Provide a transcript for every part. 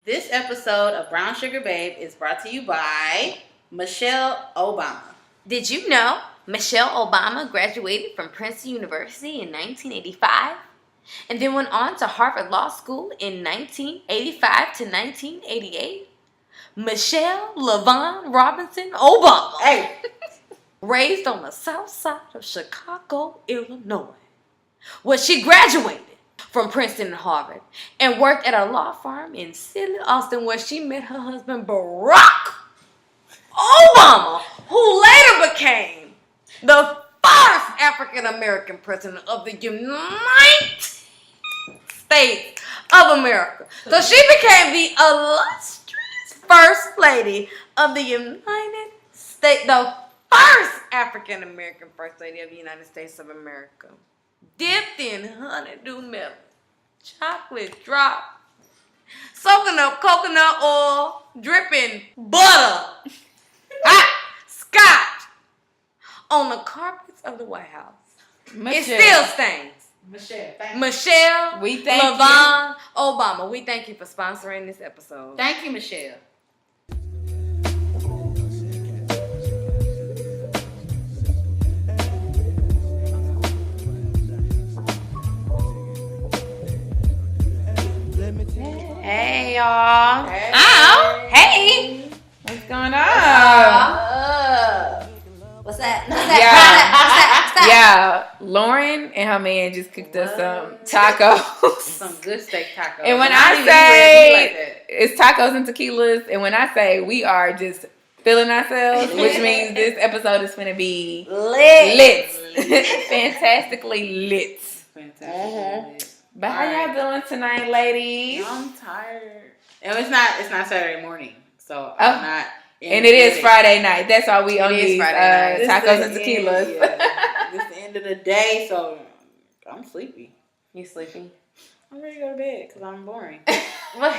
This episode of Brown Sugar Babe is brought to you by Michelle Obama. Did you know Michelle Obama graduated from Princeton University in 1985 and then went on to Harvard Law School in 1985 to 1988? Michelle LaVon Robinson Obama. Hey. Raised on the south side of Chicago, Illinois, where she graduated from Princeton and Harvard and worked at a law firm in Sidley, Austin, where she met her husband, Barack Obama, who later became the first African-American president of the United States of America. So she became the illustrious first lady of the United States, the first African-American first lady of the United States of America. Dipped in honeydew milk, chocolate drop, soaking up coconut oil, dripping butter, hot scotch on the carpets of the White House. Michelle. It still stains. Michelle, we thank LaVon Obama. We thank you for sponsoring this episode. Thank you, Michelle. Hey, y'all. Hey. Oh, hey. What's going on? What's that? What's that? Yeah, Lauren and her man just cooked us some tacos. Some good steak tacos. And when I I say it's tacos and tequilas, and when I say we are just feeling ourselves, which means this episode is going to be lit. Fantastically lit. Fantastic. But how y'all doing tonight, ladies? I'm tired. And it's not Saturday morning, so I'm not. And it is Friday night. That's why we on these tacos and tequilas. It's the end of the day, so I'm sleepy. You sleepy? I'm ready to go to bed because I'm boring. What?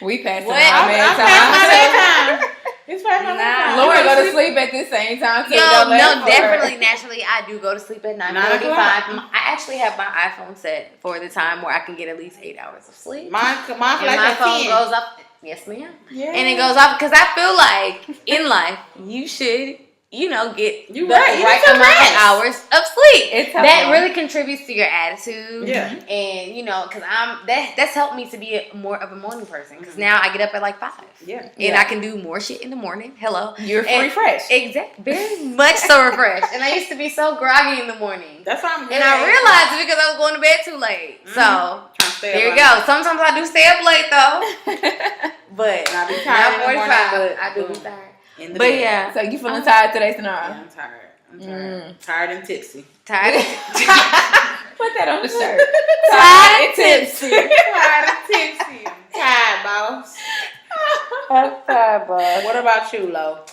We passed What? our I'm past my bedtime. It's past my bedtime. Lauren go to sleep at the same time. So No, definitely, naturally, I do go to sleep at 9:45. I actually have my iPhone set for the time where I can get at least 8 hours of sleep. My phone goes up. Yes, ma'am. Yeah. And it goes off because I feel like in life you should, get the right amount of hours of sleep. That really contributes to your attitude. Yeah. And because that's helped me to be more of a morning person because now I get up at like 5. Yeah. And I can do more shit in the morning. Hello. You're refreshed. Exactly. Very much so refreshed. And I used to be so groggy in the morning. That's why I'm good. And I realized it because I was going to bed too late. Mm-hmm. So there you go. Sometimes I do stay up late though. But I be tired in the morning, but I do be tired. But yeah. So you feeling tired today, Sonara? Yeah, I'm tired. Tired and tipsy. Tired. Put that on the shirt. Tired and tipsy. Tired and tipsy. I'm tired, boss. I'm tired, boss. What about you, Lo?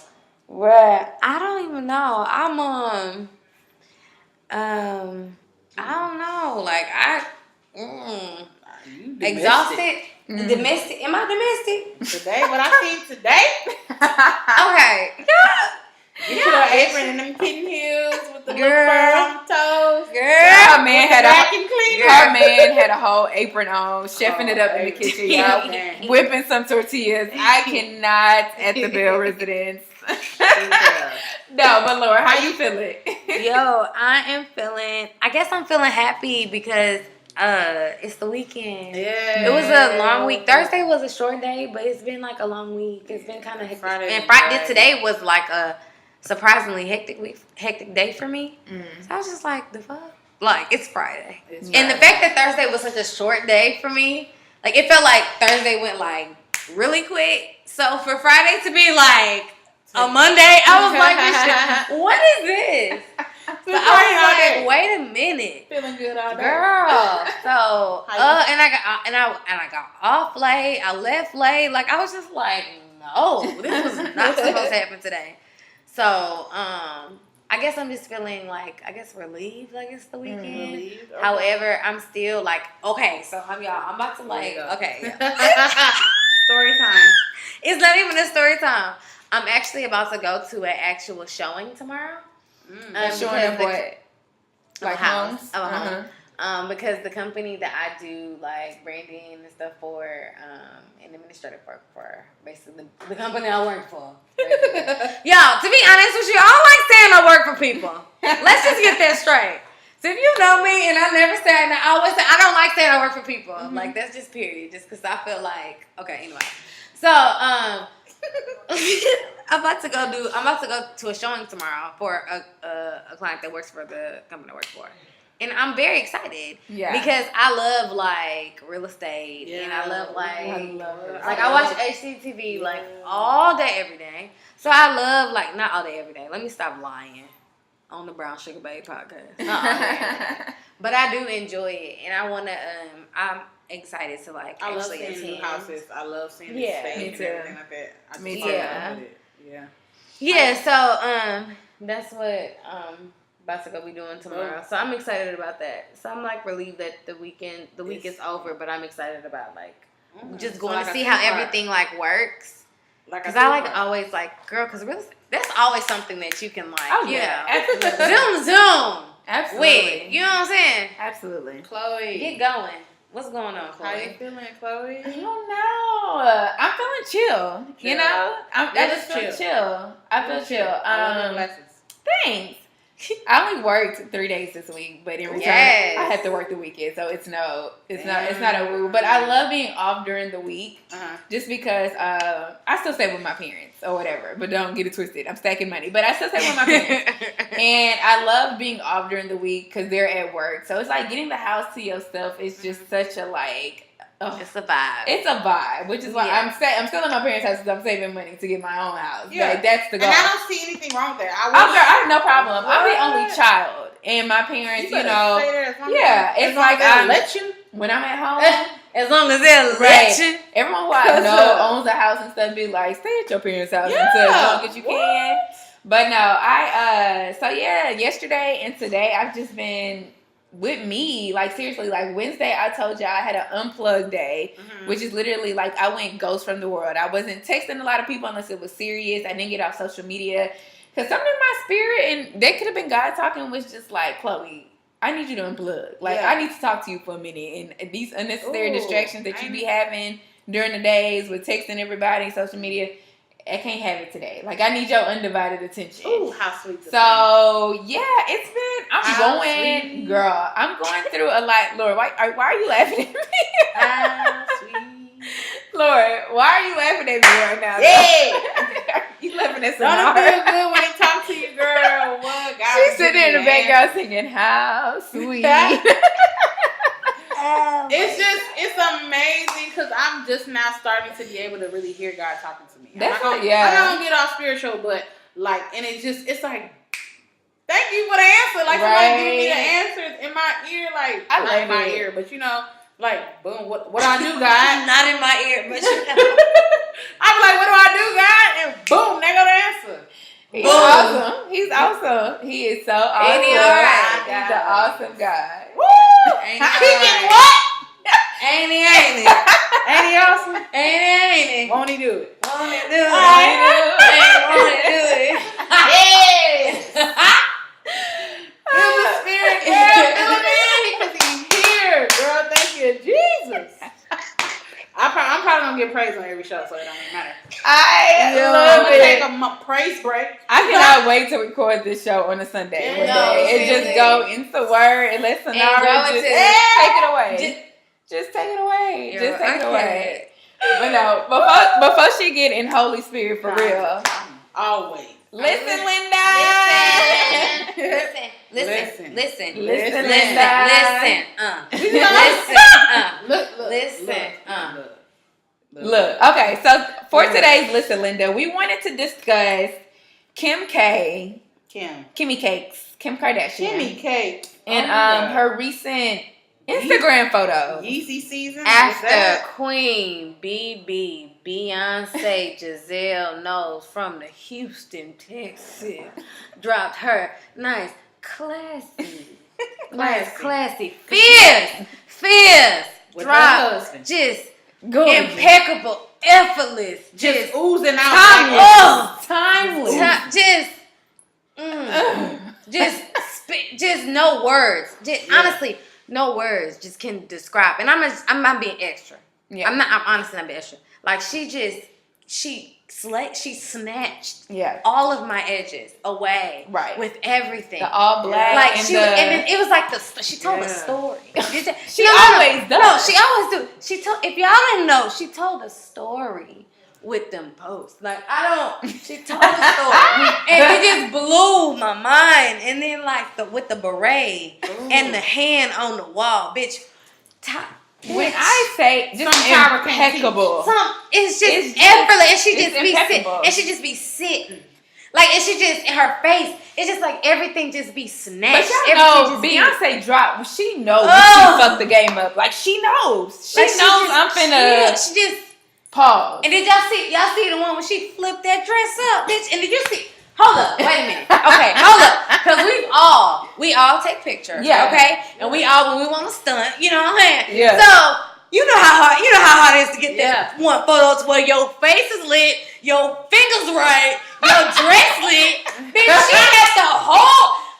What? I don't even know. I'm I don't know. Like exhausted. Domestic? Am I domestic? Today, what I seen today? Okay. Yeah. Get your apron and them kitten heels with the little fur on the toes. Her man had her man had a whole apron on, chefing it up in the kitchen, y'all. Whipping some tortillas. I cannot at the Bell residence. No, but Laura, how you feeling? Yo, I guess I'm feeling happy because it's the weekend. Yeah. It was a long week. Thursday was a short day, but it's been like a long week. It's been kind of hectic. Friday today was like a surprisingly hectic day for me. So I was just like, the fuck? Like, it's Friday. And the fact that Thursday was such a short day for me, like, it felt like Thursday went like really quick. So for Friday to be like a Monday, I was like, what is this? So I was like, wait a minute. Feeling good all day. Girl. So and I got off late. I left late. Like I was just like, no, this was not supposed to happen today. So, I guess I'm just feeling like relieved like it's the weekend. Relieved? Okay. However, I'm still like, okay, so I'm about to like Story time. It's not even a story time. I'm actually about to go to an actual showing tomorrow. Showing of what? Like homes. Of a home. Because the company that I do like branding and stuff for, and administrative work for, basically the company I work for. Y'all, to be honest with you, I don't like saying I work for people. Let's just get that straight. So if you know me, and I never say, and I always say, I don't like saying I work for people. Mm-hmm. Like, that's just period. Just because I feel like, okay, anyway. So, I'm about to go to a showing tomorrow for a client that works for the company I work for. And I'm very excited because I love like real estate and I love I watch HGTV like all day every day. So I love like not all day every day. Let me stop lying on the Brown Sugar Babe podcast. But I do enjoy it and I want to I'm excited to like I actually love seeing new houses. I love seeing the space and everything like that. Me too. Yeah, so that's what about to go be doing tomorrow. So I'm excited about that. So I'm like relieved that the week is over, but I'm excited about like just going to see how everything like works. Because I like always like girl, because really that's always something that you can like absolutely. zoom absolutely with. You know what I'm saying? Absolutely. Chloe, get going. What's going on, Chloe? How you feeling, Chloe? I don't know. I'm feeling chill. You know, I just feel chill. I feel chill. Thanks. I only worked 3 days this week, but in return, I had to work the weekend, so it's not a rule. But I love being off during the week, just because I still stay with my parents or whatever. But don't get it twisted. I'm stacking money, but I still stay with my parents, and I love being off during the week because they're at work. So it's like getting the house to yourself is just such a like. Oh, it's a vibe. It's a vibe, which is why I'm still in my parents' house because I'm saving money to get my own house. Yeah, like, that's the goal. And I don't see anything wrong with that. I have no problem. I'm the only child, and my parents, stay there as long it's like I let you when I'm at home. As long as they'll let you. Everyone who I know owns a house and stuff be like, stay at your parents' house until as long as you can. But no, so yesterday and today I've just been. With me, like seriously, like Wednesday, I told y'all I had an unplugged day, which is literally like I went ghost from the world. I wasn't texting a lot of people unless it was serious. I didn't get off social media because something in my spirit, and that could have been God talking, was just like, Chloe, I need you to unplug. Like I need to talk to you for a minute, and these unnecessary distractions that you be having during the days with texting everybody, social media. I can't have it today. Like, I need your undivided attention. Ooh, how sweet. So, it's been, girl, I'm going through a lot. Lord, why are you laughing at me? How sweet. Lord, why are you laughing at me right now? Yeah. You laughing at some Don't it feel good when they talk to you, girl? What? God, she's sitting in the background singing, how sweet. It's amazing because I'm just now starting to be able to really hear God talking to me. I'm not gonna get all spiritual, but like, and it's like, thank you for the answer. Like somebody giving me the answers in my ear, like not in my ear, but you know, like boom, what do I do, God? Not in my ear, but you know. I'm like, what do I do, God? And boom, there go the answer. He's awesome. He's awesome. He is so awesome. Ain't he alright? He's an awesome guy. Woo! Ain't he what? Ain't he awesome? Ain't he? Won't he do it? Won't he do it? Won't he do it? Yes! Feel the spirit, girl. Feel me? Because he's here, girl. Thank you, Jesus. I'm probably going to get praise on every show, so it don't even matter. I love it. I'm going to take a praise break. I cannot wait to record this show on a Sunday. And just go into the word and let Sonara just take it away. Just take it away. Just take it away. But no, before she get in Holy Spirit for real. Always. Listen, Linda. Listen. Listen, Linda. Look. Okay, so for today's Listen, Linda, we wanted to discuss Kimmy Cakes, Kim Kardashian. Kimmy Cakes. And her recent Instagram photo. Yeezy season. After Queen, Beyonce, Giselle Knowles from the Houston, Texas, dropped her nice, classy, fierce, drop, just gorgeous. Impeccable, effortless, just oozing out. Timeless. Just no words. Honestly, no words just can describe. And I'm not being extra. Yeah. I'm honestly not being extra. Like she snatched all of my edges away with everything. The all black, like and then it was like she told a story. She always does. No, she always do. She told, if y'all didn't know, she told a story with them posts. Like she told a story and it just blew my mind. And then like with the beret and the hand on the wall, bitch. When I say just impeccable, it's just effortless, and she just be sitting, like, and she just in her face, it's just like everything just be snatched. But y'all know Beyonce dropped. She knows she fucked the game up. Like she knows. She knows I'm finna. She just pause. And did y'all see the one when she flipped that dress up, bitch? And did you see? Hold up, wait a minute. Okay, hold up, because we all take pictures, okay, and we want to stunt, you know what I'm saying? Yeah. So you know how hard it is to get that one photo to where your face is lit, your fingers right, your dress lit. Bitch, she had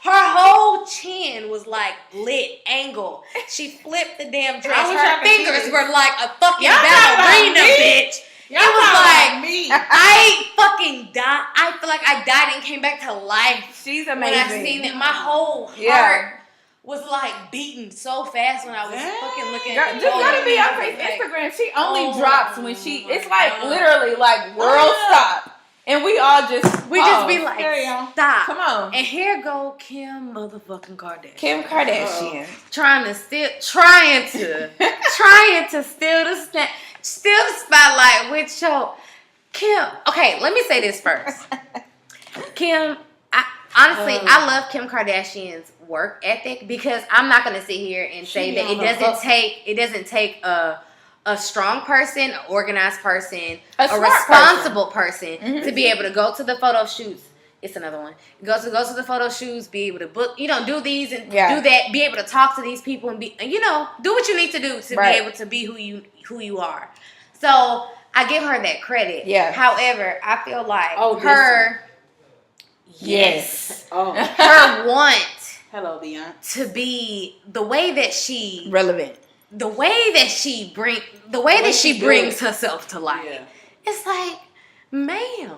her whole chin was like lit, angle. She flipped the damn dress. Her fingers were like a fucking ballerina, bitch. Y'all, it was like me. I fucking died. I feel like I died and came back to life. She's amazing. When I seen it, my whole heart was like beating so fast when I was fucking looking at the just gotta be on Instagram. She only drops when it's like literally like world stop. And we all just be like, stop. Come on. And here go Kim motherfucking Kardashian. Kim Kardashian. Trying to steal the spotlight with your Kim. Okay, let me say this first. Kim, I love Kim Kardashian's work ethic, because I'm not gonna sit here and say that it doesn't take a strong person, an organized person, a responsible person to be able to go to the photo shoots. It's another one. Go to the photo shoots, be able to book, do these and do that, be able to talk to these people and do what you need to do to be able to be who you are. So I give her that credit. Yeah. However, I feel like her hello, Beyonce, to be the way that she relevant. The way that she brings herself to life. Yeah. It's like, ma'am,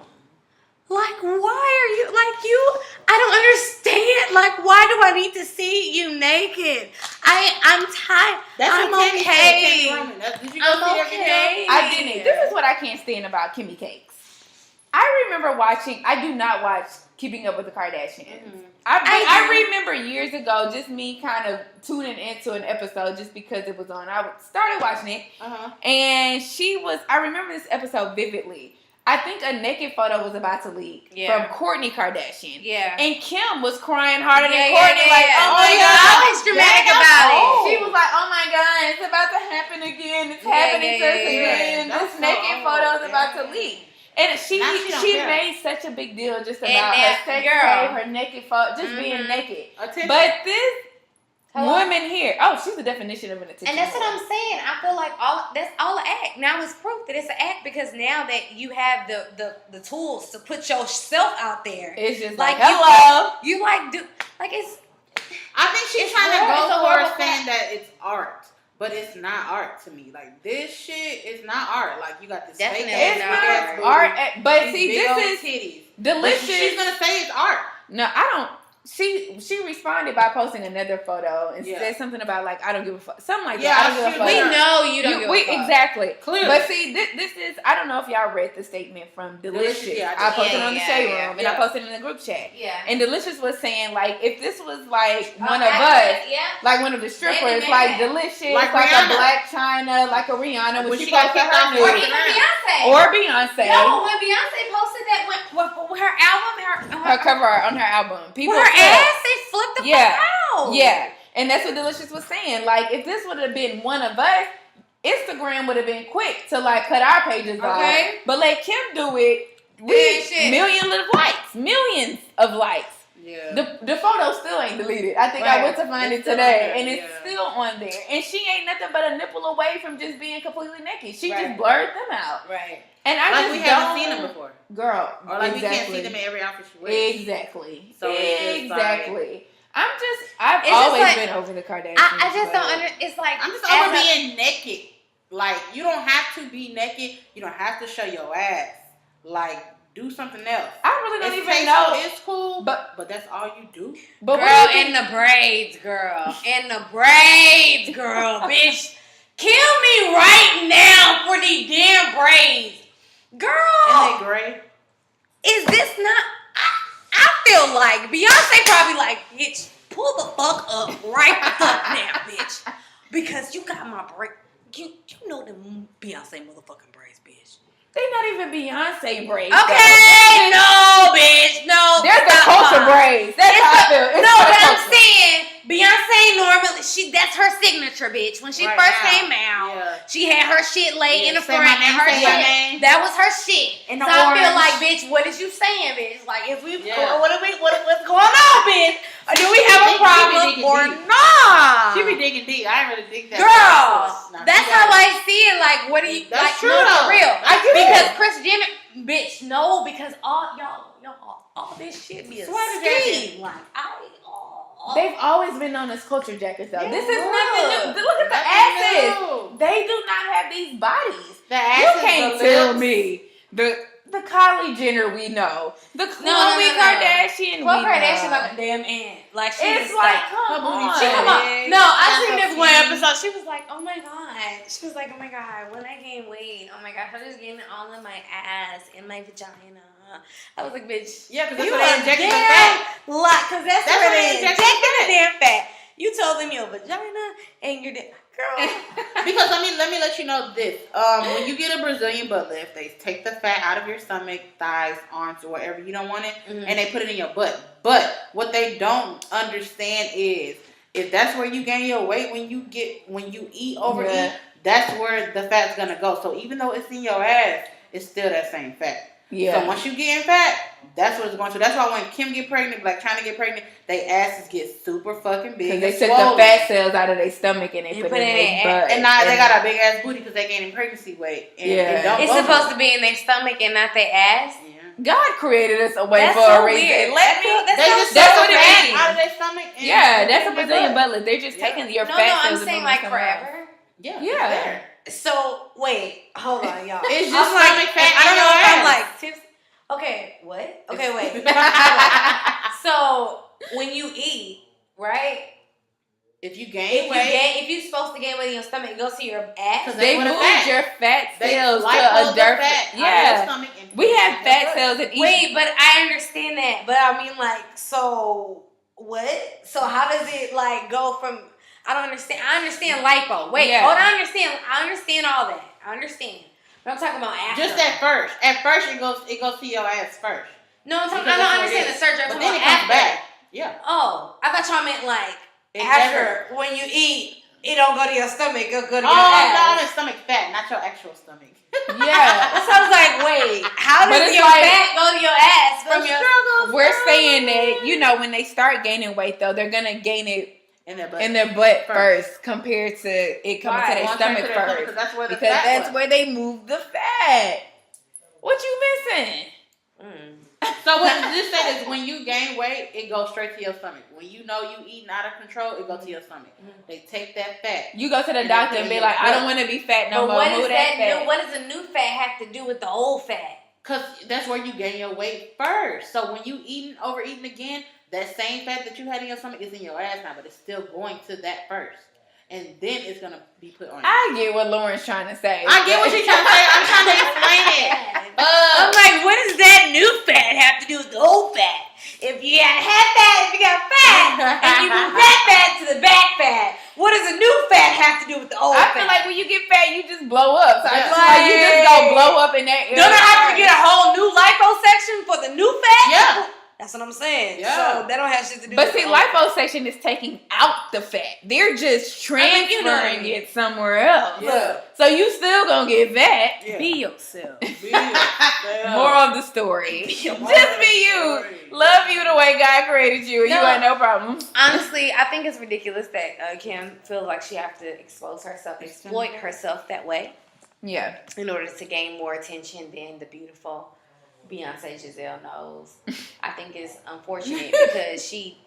like, why are you, like, I don't understand. Like, why do I need to see you naked? I'm tired. I'm okay. Did you go see that video? I didn't. This is what I can't stand about Kimmy Cakes. I remember watching, I do not watch Keeping Up with the Kardashians. Mm-hmm. I remember years ago just me kind of tuning into an episode just because it was on. I started watching it. And I remember this episode vividly. I think a naked photo was about to leak from Kourtney Kardashian. Yeah. And Kim was crying harder than Kourtney. Like, oh my God. Always dramatic about it. She was like, oh my God, it's about to happen again. It's happening to us again. This naked photo is about to leak. And she made such a big deal just about her sex tape, her naked photo, just being naked. But this woman here, she's the definition of an attention. And that's what I'm saying. I feel like that's all an act. Now it's proof that it's an act, because now that you have the tools to put yourself out there, it's just like hello. It's. I think she's trying to go for saying that it's art. But it's not art to me. Like, this shit is not art. Like, you got this fake ass art. But see, this is titties. Delicious. But she's gonna say it's art. No, I don't. She responded by posting another photo and said something about, like, I don't give a fuck. Something like that. I don't give a fuck. We know you don't give a fuck. Exactly. Clearly. But see, this is, I don't know if y'all read the statement from Delicious. I posted on the Shade Room and I posted in the group chat. Yeah. And Delicious was saying, like, if this was, like, one of us, like one of the strippers, like Delicious, like a Black China, like a Rihanna, when she posted her nude. Or even Beyonce. Or Beyonce. No, when Beyonce posted that, with her album, her cover art on her album. People her ass, they flipped the fuck out. Yeah. And that's what Delicious was saying. Like, if this would have been one of us, Instagram would have been quick to, like, cut our pages off. But let Kim do it. Millions of likes. Yeah. The photo still ain't deleted. I think I went to find it today, and it's still on there. And she ain't nothing but a nipple away from just being completely naked. She just blurred them out. Right. And I we haven't seen them before. Girl. Or like we can't see them in every outfit she wears. Exactly. So exactly. I've always like, been over the Kardashians. I just don't it's like I'm just over being naked. Like, you don't have to be naked. You don't have to show your ass. Like, do something else. I really don't even know. It's cool, but that's all you do. But girl, in the braids, girl. In the braids, girl. Bitch, kill me right now for these damn braids. Girl. And they gray. Is this not... I feel like Beyonce probably like, bitch, pull the fuck up right the fuck now, bitch. Because you got my braid. You know them Beyonce motherfucking braids, bitch. They not even Beyonce braids. Okay, no, bitch, no. There's the culture braids. That's how I feel. No, but I'm saying Beyonce normally that's her signature, bitch. When she first came out, she had her shit laid in the front and her shit. That was her shit. And so I feel like, bitch, what is you saying, bitch? Like, if we, what's going on, bitch? Or do we have a problem or not? She be digging deep. I ain't really think that. Girl, that's how I see it. Like, what do you? That's like, true though. For real. Because Kris Jenner, bitch, no, because all this shit be a scheme. Like, they've always been known as culture jackets, though. This is nothing new. Look at the asses. They do not have these bodies. You can't tell me the Kylie Jenner we know, the Khloe Kardashian we know. Khloe Kardashian like a damn ant. Like it's like, come on. No, I seen this one episode. She was like, oh my god. She was like, oh my god, when I gain weight, oh my gosh, I just gained it all in my ass, in my vagina. I was like, bitch. Yeah, because that's where they injected the fat. Because that's where they injected the damn fat. You told them your vagina and your dick. Girl. Because let me let you know this. When you get a Brazilian butt lift, they take the fat out of your stomach, thighs, arms, or wherever you don't want it, and they put it in your butt. But what they don't understand is if that's where you gain your weight when you eat overeat, that's where the fat's gonna go. So even though it's in your ass, it's still that same fat. Yeah. So once you get in fat, that's what it's going to. That's why when Kim get pregnant, like trying to get pregnant, they asses get super fucking big. Because they took the fat cells out of their stomach and they put it in their butt. And now they got a big ass booty because they gaining pregnancy weight. And it's supposed to be in their stomach and not their ass. Yeah. God created us a way for a reason. That's what it means. Out of their stomach. Yeah, that's a Brazilian butt lift. They're just taking your fat cells. I'm saying like forever. Yeah. So wait, hold on, y'all. It's just stomach fat. I don't know if I'm like tips. Okay, what? Okay, wait. So when you eat, right? If you gain weight, if you're supposed to gain weight in your stomach, it goes to your ass. They moved your fat cells to a dirt. Yeah, we have fat cells in each. Wait, but I understand that. But I mean, like, so what? So how does it like go from? I don't understand. I understand lipo. Wait, hold on. I understand all that. I understand. But I'm talking about after. Just at first. At first, it goes to your ass first. No, I don't understand the surgery. But then it comes back. Yeah. Oh, I thought y'all meant like after when you eat, it don't go to your stomach. It go to your ass. Oh, no, it's stomach fat, not your actual stomach. Yeah. So I was like, wait, how does your fat go to your ass from your struggles? We're saying that, when they start gaining weight, though, they're going to gain it in their butt first compared to it coming to their stomach first. Because that's where they move the fat. What you missing? So what this say is when you gain weight, it goes straight to your stomach. When you know you eating out of control, it goes to your stomach. They take that fat. You go to the doctor and be like, I don't want to be fat no more. What does the new fat have to do with the old fat? Because that's where you gain your weight first. So when you overeating again, that same fat that you had in your stomach is in your ass now, but it's still going to that first. And then it's going to be put on you. I get what Lauren's trying to say. I get what she's trying to say. I'm trying to explain it. I'm like, what does that new fat have to do with the old fat? If you got fat, if you got fat, and you move that fat to the back fat, what does the new fat have to do with the old fat? I feel like when you get fat, you just blow up. So I feel like you just go blow up in that area. Don't I have to get a whole new liposuction for the new fat? Yeah. That's what I'm saying. Yeah. So that don't have shit to do with it. But see, liposuction is taking out the fat. They're just transferring it somewhere else. Yeah. So you still gonna get fat. Yeah. Be yourself. More of the story. Just be you. Love you the way God created you. You ain't no problem. Honestly, I think it's ridiculous that Kim feels like she has to expose herself, exploit herself that way. Yeah. In order to gain more attention than the beautiful Beyonce Giselle knows. I think it's unfortunate because she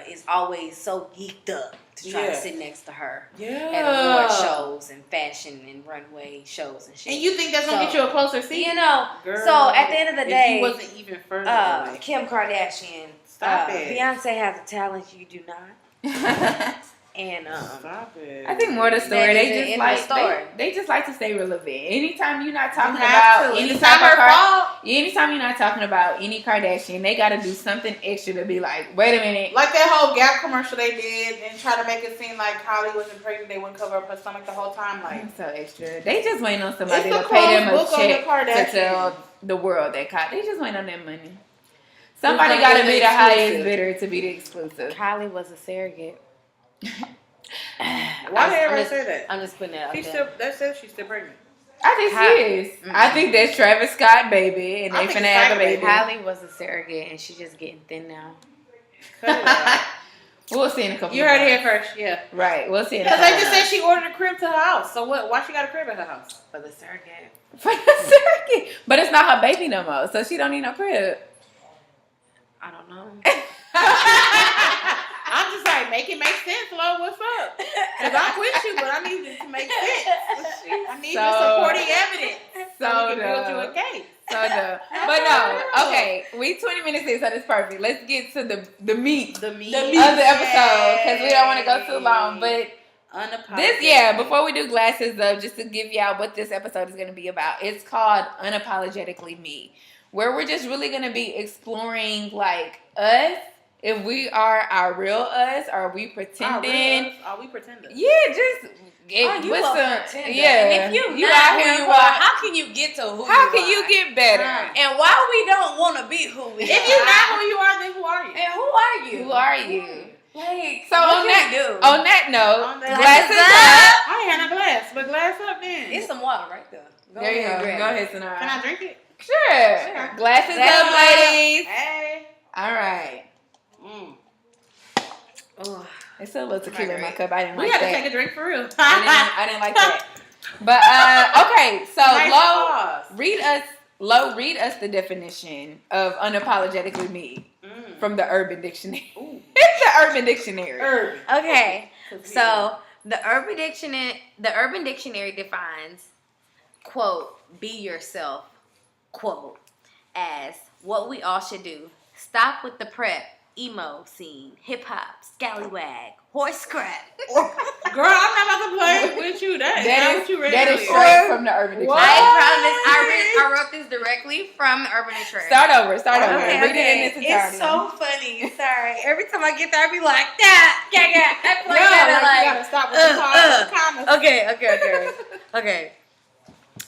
is always so geeked up to try to sit next to her at award shows and fashion and runway shows and shit. And you think that's gonna get you a closer seat? You know, girl, so at the end of the day, he wasn't even further away. Kim Kardashian, Beyonce has a talent you do not. And stop it. I think more of the story. They just like to stay relevant. Anytime you're not talking about anytime you're not talking about any Kardashian, they got to do something extra to be like, wait a minute. Like that whole Gap commercial they did and try to make it seem like Kylie wasn't pregnant. They wouldn't cover up her stomach the whole time. Like so extra. They just waiting on somebody to pay them a check to tell the world that Kylie. They just waiting on their money. Somebody got to be the highest bidder to be the exclusive. Kylie was a surrogate. Why did everybody say that? I'm just putting that out there. That says she's still pregnant. I think she is. Mm-hmm. I think that's Travis Scott baby, and they finna have a baby. Kylie was a surrogate, and she's just getting thin now. We'll see in a couple. You heard it here first, yeah. Right, we'll see. Because they just said she ordered a crib to her house. So what? Why she got a crib at her house? For the surrogate. But it's not her baby no more, so she don't need no crib. I don't know. I'm just like, make it make sense, Lo. What's up? Because I'm with you, but I need it to make sense. I need the supporting evidence so we can build you a case. So dumb. But no, okay. We 20 minutes in, so that's perfect. Let's get to the meat of the episode because we don't want to go too long. But before we do glasses though, just to give y'all what this episode is going to be about. It's called Unapologetically Me, where we're just really going to be exploring like us. If we are our real us, are we pretending? Are we pretending? Yeah, just pretender. Yeah, and if you out here, you are, how can you get to who? How can you get better? And why we don't want to be who we are? If you're not who you are, then who are you? And who are you? Who are you? Like, so on that note, glasses up. I ain't had no glass, but glass up then. It's some water right there. There you go. Go ahead, Sonara. Can I drink it? Sure. Glasses up, ladies. Hey. All right. Oh, it's a little tequila in my cup. I didn't like that. We had to take a drink for real. I didn't like that. But okay, so read us the definition of unapologetically me from the Urban Dictionary. It's the Urban Dictionary. Okay, so the Urban Dictionary defines, quote, be yourself, quote, as what we all should do. Stop with the prep, emo scene, hip hop, scallywag, horse crap. Girl, I'm not about to play with you. That is straight from the Urban Dictionary. I wrote this directly from the Urban Dictionary. Start over. Okay. Read it in its entirety. It's so funny. Sorry. Every time I get there, I be like, that. I gotta stop with the Okay.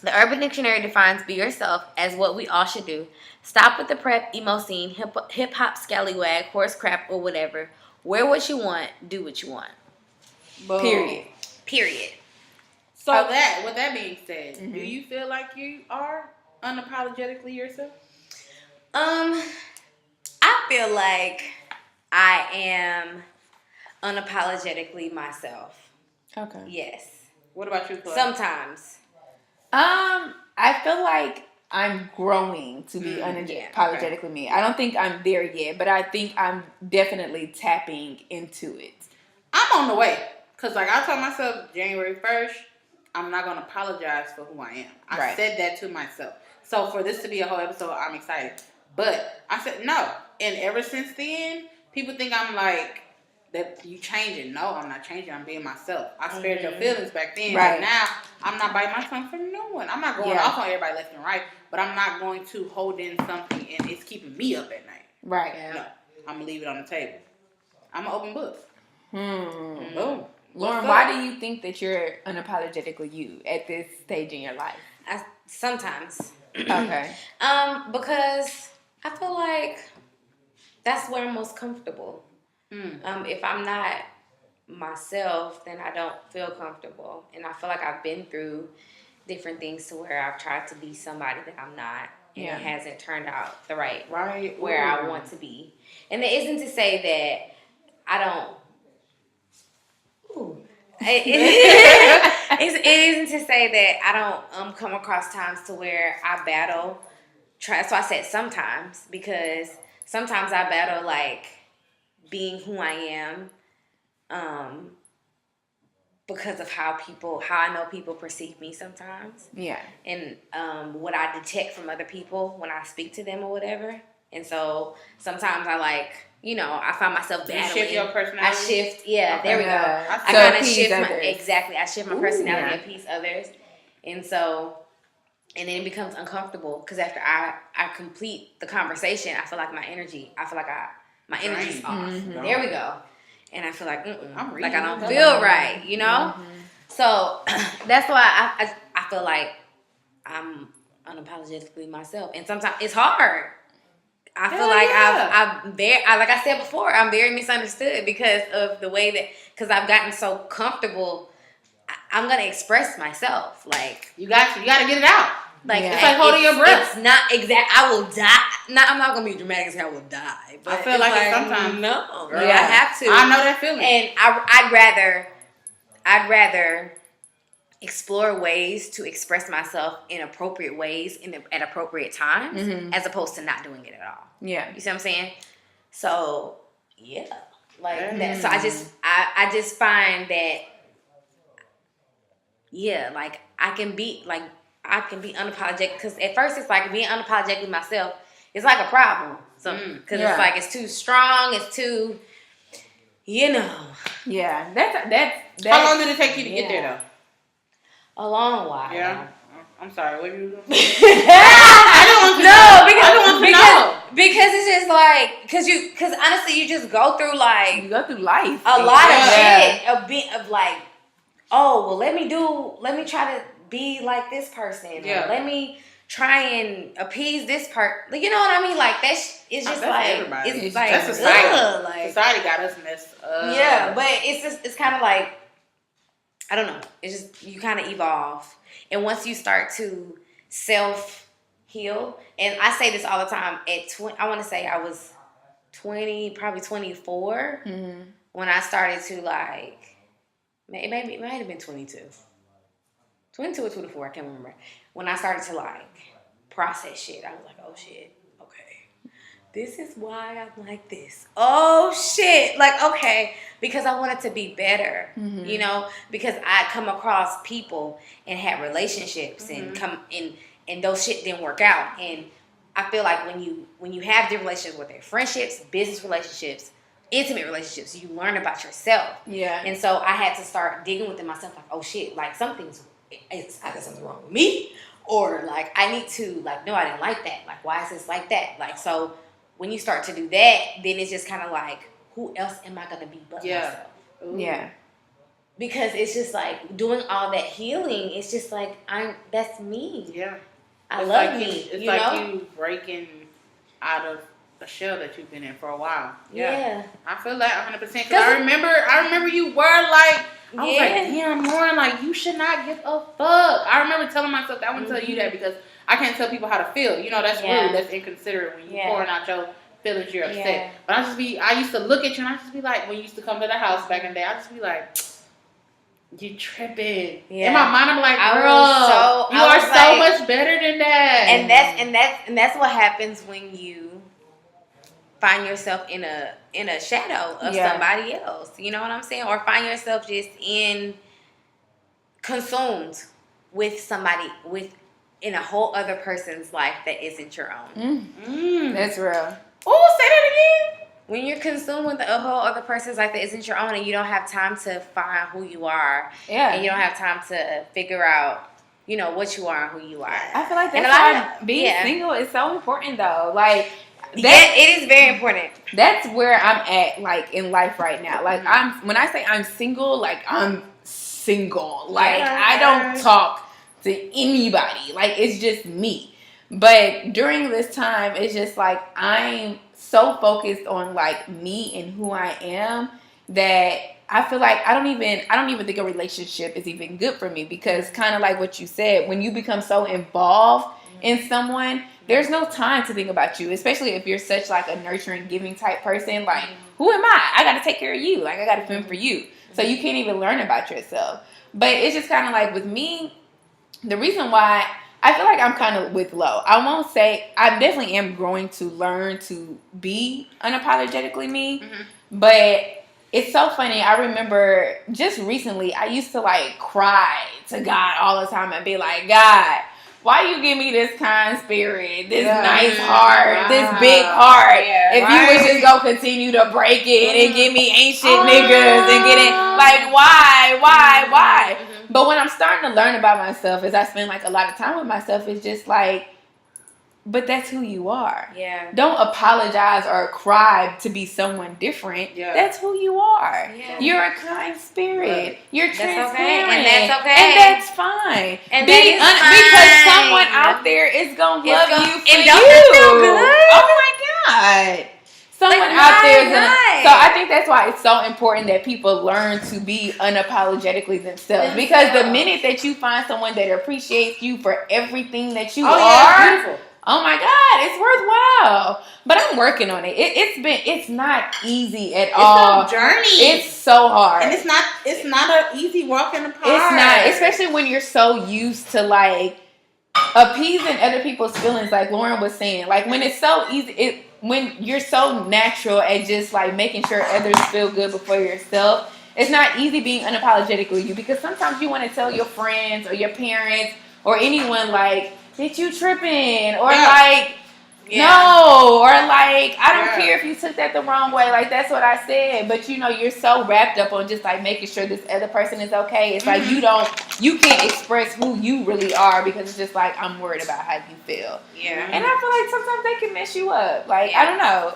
The Urban Dictionary defines be yourself as what we all should do. Stop with the prep, emo scene, hip hop, scallywag, horse crap, or whatever. Wear what you want, do what you want. Boom. Period. So with that being said, do you feel like you are unapologetically yourself? I feel like I am unapologetically myself. Okay. Yes. What about you, Chloe? Sometimes. I feel like I'm growing to be unapologetically me. I don't think I'm there yet, but I think I'm definitely tapping into it. I'm on the way. Because I told myself January 1st, I'm not going to apologize for who I am. I said that to myself. So for this to be a whole episode, I'm excited. But I said no. And ever since then, people think I'm like, that you changing. No, I'm not changing. I'm being myself. I spared your feelings back then. But now, I'm not biting my tongue for no one. I'm not going off on everybody left and right. But I'm not going to hold in something and it's keeping me up at night. Right. No. I'm going to leave it on the table. I'm an open book. Boom. Lauren, why do you think that you're unapologetically you at this stage in your life? Sometimes. Okay. Because I feel like that's where I'm most comfortable. If I'm not myself, then I don't feel comfortable. And I feel like I've been through different things to where I've tried to be somebody that I'm not. And it hasn't turned out the right where I want to be. And it isn't to say that I don't... It isn't to say that I don't come across times to where I battle So I said sometimes, because sometimes I battle like being who I am, because of how I know people perceive me sometimes. Yeah. And what I detect from other people when I speak to them or whatever. And so sometimes I I find myself battling. You shift your personality? I shift, yeah, Okay. there we go. I kind of shift others. I shift my personality and appease others. And so, and then it becomes uncomfortable because after I complete the conversation, I feel like my energy's off. Mm-hmm. There we go. And I feel like, I don't you. feel right, you know? Mm-hmm. So that's why I feel like I'm unapologetically myself. And sometimes it's hard. I feel like I said before, I'm very misunderstood because of the way that, because I've gotten so comfortable. I'm going to express myself. Like, you got to get it out. Like, it's like holding your breath. It's not exact. I will die. I'm not going to be dramatic and say I will die. But I feel like it sometimes. No. Girl, I have to. I know that feeling. And I'd rather explore ways to express myself in appropriate ways at appropriate times, as opposed to not doing it at all. Yeah. You see what I'm saying? So, yeah. Like that. So I just find that, yeah, like I can be unapologetic, because at first it's like being unapologetic with myself. It's like a problem. So, because it's like it's too strong. It's too, Yeah, that's. How long did it take you to get there though? A long while. Yeah. I'm sorry. What are you doing? I don't want to know. Because it's just like, because honestly, you just go through life. A lot of shit. A bit of like, oh, well, let me try to be like this person. Yeah. Let me try and appease this part. You know what I mean? Like, it's just like, everybody. It's like, that's society. Like, society got us messed up. Yeah, but it's kind of like, I don't know. It's just, you kind of evolve. And once you start to self-heal, and I say this all the time, I want to say I was 20, probably 24, when I started to like, maybe it might have been 22. 22 or 24, I can't remember. When I started to like process shit, I was like, oh shit, okay. This is why I'm like this. Oh shit. Like, okay. Because I wanted to be better, you know, because I come across people and had relationships and and those shit didn't work out. And I feel like when you have different relationships, with their friendships, business relationships, intimate relationships, you learn about yourself. Yeah. And so I had to start digging within myself, like, oh shit, like something's either something wrong with me, or like I need to, like, no, I didn't like that. Like, why is this like that? Like, so when you start to do that, then it's just kind of like, who else am I gonna be but myself? Ooh. Yeah. Because it's just like doing all that healing. It's just like that's me. Yeah. I love me. It's you like know? you breaking out of a shell that you've been in for a while. Yeah. I feel that 100%. Because I remember you were like, I was like, damn, Lauren, like, you should not give a fuck. I remember telling myself that. I wouldn't tell you that because I can't tell people how to feel. You know, that's rude. That's inconsiderate when you pouring out your feelings, you're upset. Yeah. But I used to look at you and I just be like, when you used to come to the house back in the day, I just be like, you tripping. Yeah. In my mind, I'm like, girl, you are so much better than that. And that's what happens when you find yourself in a shadow of somebody else. You know what I'm saying? Or find yourself just consumed with somebody in a whole other person's life that isn't your own. That's real. Oh, say that again. When you're consumed with a whole other person's life that isn't your own, and you don't have time to find who you are, and you don't have time to figure out, you know, what you are and who you are. I feel like that's why being single is so important, though. Like, it is very important. That's where I'm at, like, in life right now. Like, when I say I'm single, like, I'm single. Like, I don't talk to anybody. Like, it's just me. But during this time, it's just like I'm so focused on like me and who I am that I feel like I don't even think a relationship is even good for me, because kind of like what you said, when you become so involved in someone, there's no time to think about you, especially if you're such like a nurturing, giving type person. Like, who am I? I got to take care of you. Like, I got to fend for you. So you can't even learn about yourself. But it's just kind of like with me, the reason why I feel like I'm kind of with Lo. I won't say I definitely am growing to learn to be unapologetically me, but it's so funny. I remember just recently I used to like cry to God all the time and be like, God, why you give me this kind spirit, this nice heart, this big heart? If you was just gonna continue to break it and give me ancient niggas and get it, like why? But when I'm starting to learn about myself, as I spend like a lot of time with myself, it's just like, but that's who you are. Yeah. Don't apologize or cry to be someone different. Yeah. That's who you are. Yeah. You're a kind spirit. You're transparent. And that's okay. And that's fine. And because someone out there is gonna love you for and you. Don't that feel good? Oh my God. Someone out there is gonna. So I think that's why it's so important that people learn to be unapologetically themselves. Because the minute that you find someone that appreciates you for everything that you are, oh my God, it's worthwhile. But I'm working on it. It's not easy at all. It's a journey. It's so hard. And it's not an easy walk in the park. It's not, especially when you're so used to like appeasing other people's feelings, like Lauren was saying. Like when it's so easy, when you're so natural at just like making sure others feel good before yourself, it's not easy being unapologetically you, because sometimes you want to tell your friends or your parents or anyone like, did you tripping? Or like, no, or like, I don't care if you took that the wrong way. Like, that's what I said. But you know, you're so wrapped up on just like making sure this other person is okay. It's like you can't express who you really are because it's just like, I'm worried about how you feel. Yeah. And I feel like sometimes they can mess you up. Like, I don't know.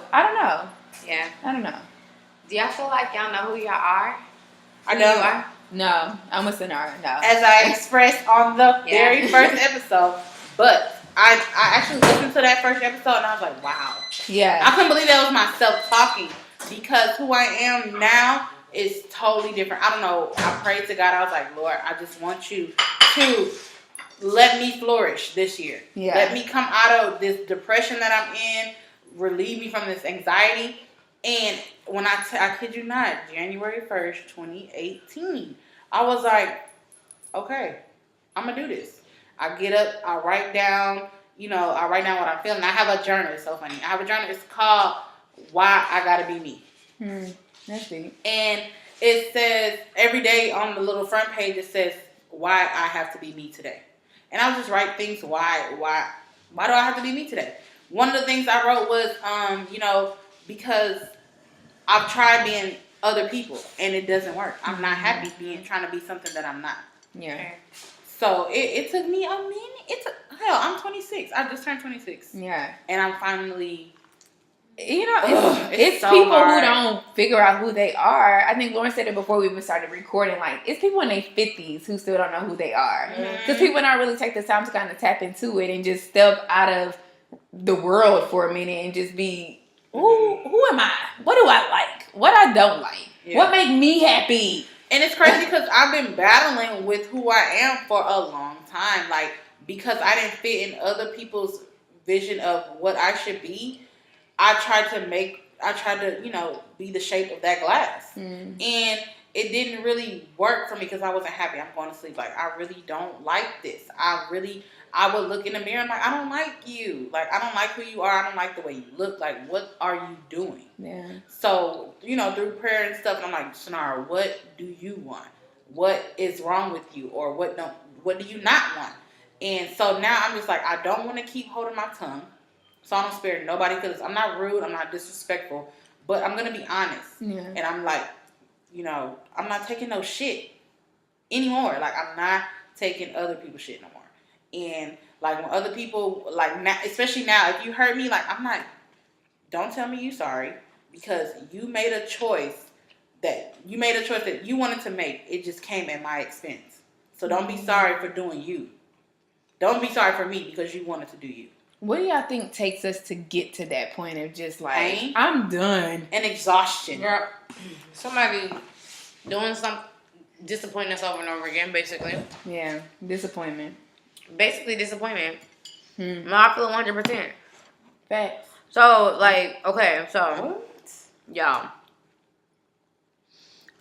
Yeah. I don't know. Do y'all feel like y'all know who y'all are? I know. No, I'm a sinner. No. As I expressed on the very first episode. But I actually listened to that first episode and I was like, wow. Yeah. I couldn't believe that was myself talking, because who I am now is totally different. I don't know. I prayed to God. I was like, Lord, I just want you to let me flourish this year. Yeah. Let me come out of this depression that I'm in. Relieve me from this anxiety. And when I kid you not, January 1st, 2018, I was like, okay, I'm going to do this. I get up, I write down what I'm feeling. I have a journal. It's so funny. I have a journal. It's called Why I Gotta Be Me. That's deep. And it says, every day on the little front page, it says, why I have to be me today. And I'll just write things, why do I have to be me today? One of the things I wrote was, because I've tried being other people and it doesn't work. I'm not happy trying to be something that I'm not. Yeah. So it took me a minute. I'm 26. I just turned 26. Yeah. And I'm finally, it's so people hard. Who don't figure out who they are. I think Lauren said it before we even started recording. Like, it's people in their 50s who still don't know who they are. Because people don't really take the time to kind of tap into it and just step out of the world for a minute and just be, who am I? What do I like? What I don't like? Yeah. What make me happy? And it's crazy because I've been battling with who I am for a long time. Like, because I didn't fit in other people's vision of what I should be, I tried to, be the shape of that glass. And it didn't really work for me because I wasn't happy. I'm going to sleep. Like, I really don't like this. I would look in the mirror and I'm like, I don't like you. Like, I don't like who you are. I don't like the way you look. Like, what are you doing? Yeah. So, through prayer and stuff, I'm like, Shannara, what do you want? What is wrong with you? Or what do you not want? And so now I'm just like, I don't want to keep holding my tongue. So I don't spare nobody feelings. I'm not rude. I'm not disrespectful. But I'm going to be honest. Yeah. And I'm like, I'm not taking no shit anymore. Like, I'm not taking other people's shit no more. And like when other people, like now, especially now, if you hurt me, like don't tell me you sorry, because you made a choice that you wanted to make. It just came at my expense. So don't be sorry for doing you. Don't be sorry for me because you wanted to do you. What do y'all think takes us to get to that point of just like, pain? I'm done. And exhaustion. Girl, somebody doing something, disappointing us over and over again, basically. Yeah, disappointment. Basically disappointment. No, I feel 100%. Facts. So, like, okay, so, y'all.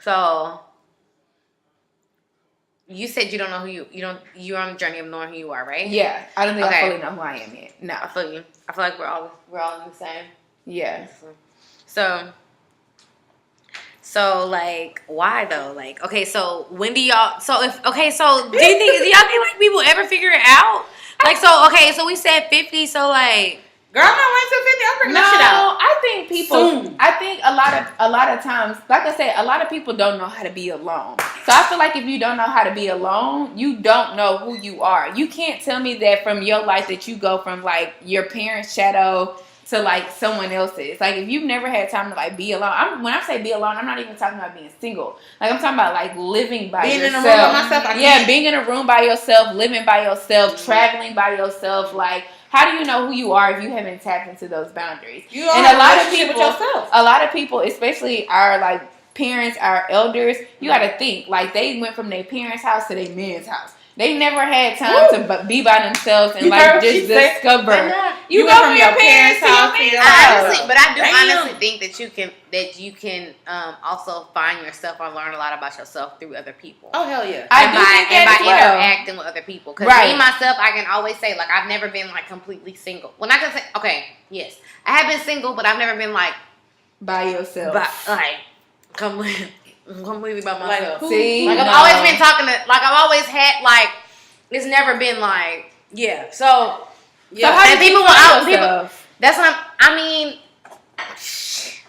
So, You said you don't know you're on the journey of knowing who you are, right? Yeah. I don't think I fully know who I am yet. No. I feel you. I feel like we're all in the same. Yeah. So like, why though? Like, okay, so when do y'all? So do y'all think like people ever figure it out? Like, so okay, so we said 50. So like, girl, I'm not waiting till 50. I'm figuring that shit out. I think people. Soon. I think a lot of times, like I said, a lot of people don't know how to be alone. So I feel like if you don't know how to be alone, you don't know who you are. You can't tell me that from your life that you go from like your parents' shadow to like someone else's. Like if you've never had time to like be alone. When I say be alone, I'm not even talking about being single. Like I'm talking about like living by yourself. Being in a room by myself. Being in a room by yourself, living by yourself, traveling by yourself. Like how do you know who you are if you haven't tapped into those boundaries? You are a relationship with yourself. A lot of people, especially our like parents, our elders, you got to think like they went from their parents' house to their man's house. They never had time to be by themselves and like just discover. You go from your parents' house to your house. But I do honestly think that you can also find yourself or learn a lot about yourself through other people. Oh hell yeah! By interacting with other people. Because me myself, I can always say like I've never been like completely single. Well, not gonna say yes, I have been single, but I've never been like by yourself. Like completely by myself. Like, see, like I've always been talking to, like I've always had, like it's never been like, yeah. So yeah. So how do people want people? That's what I mean. See,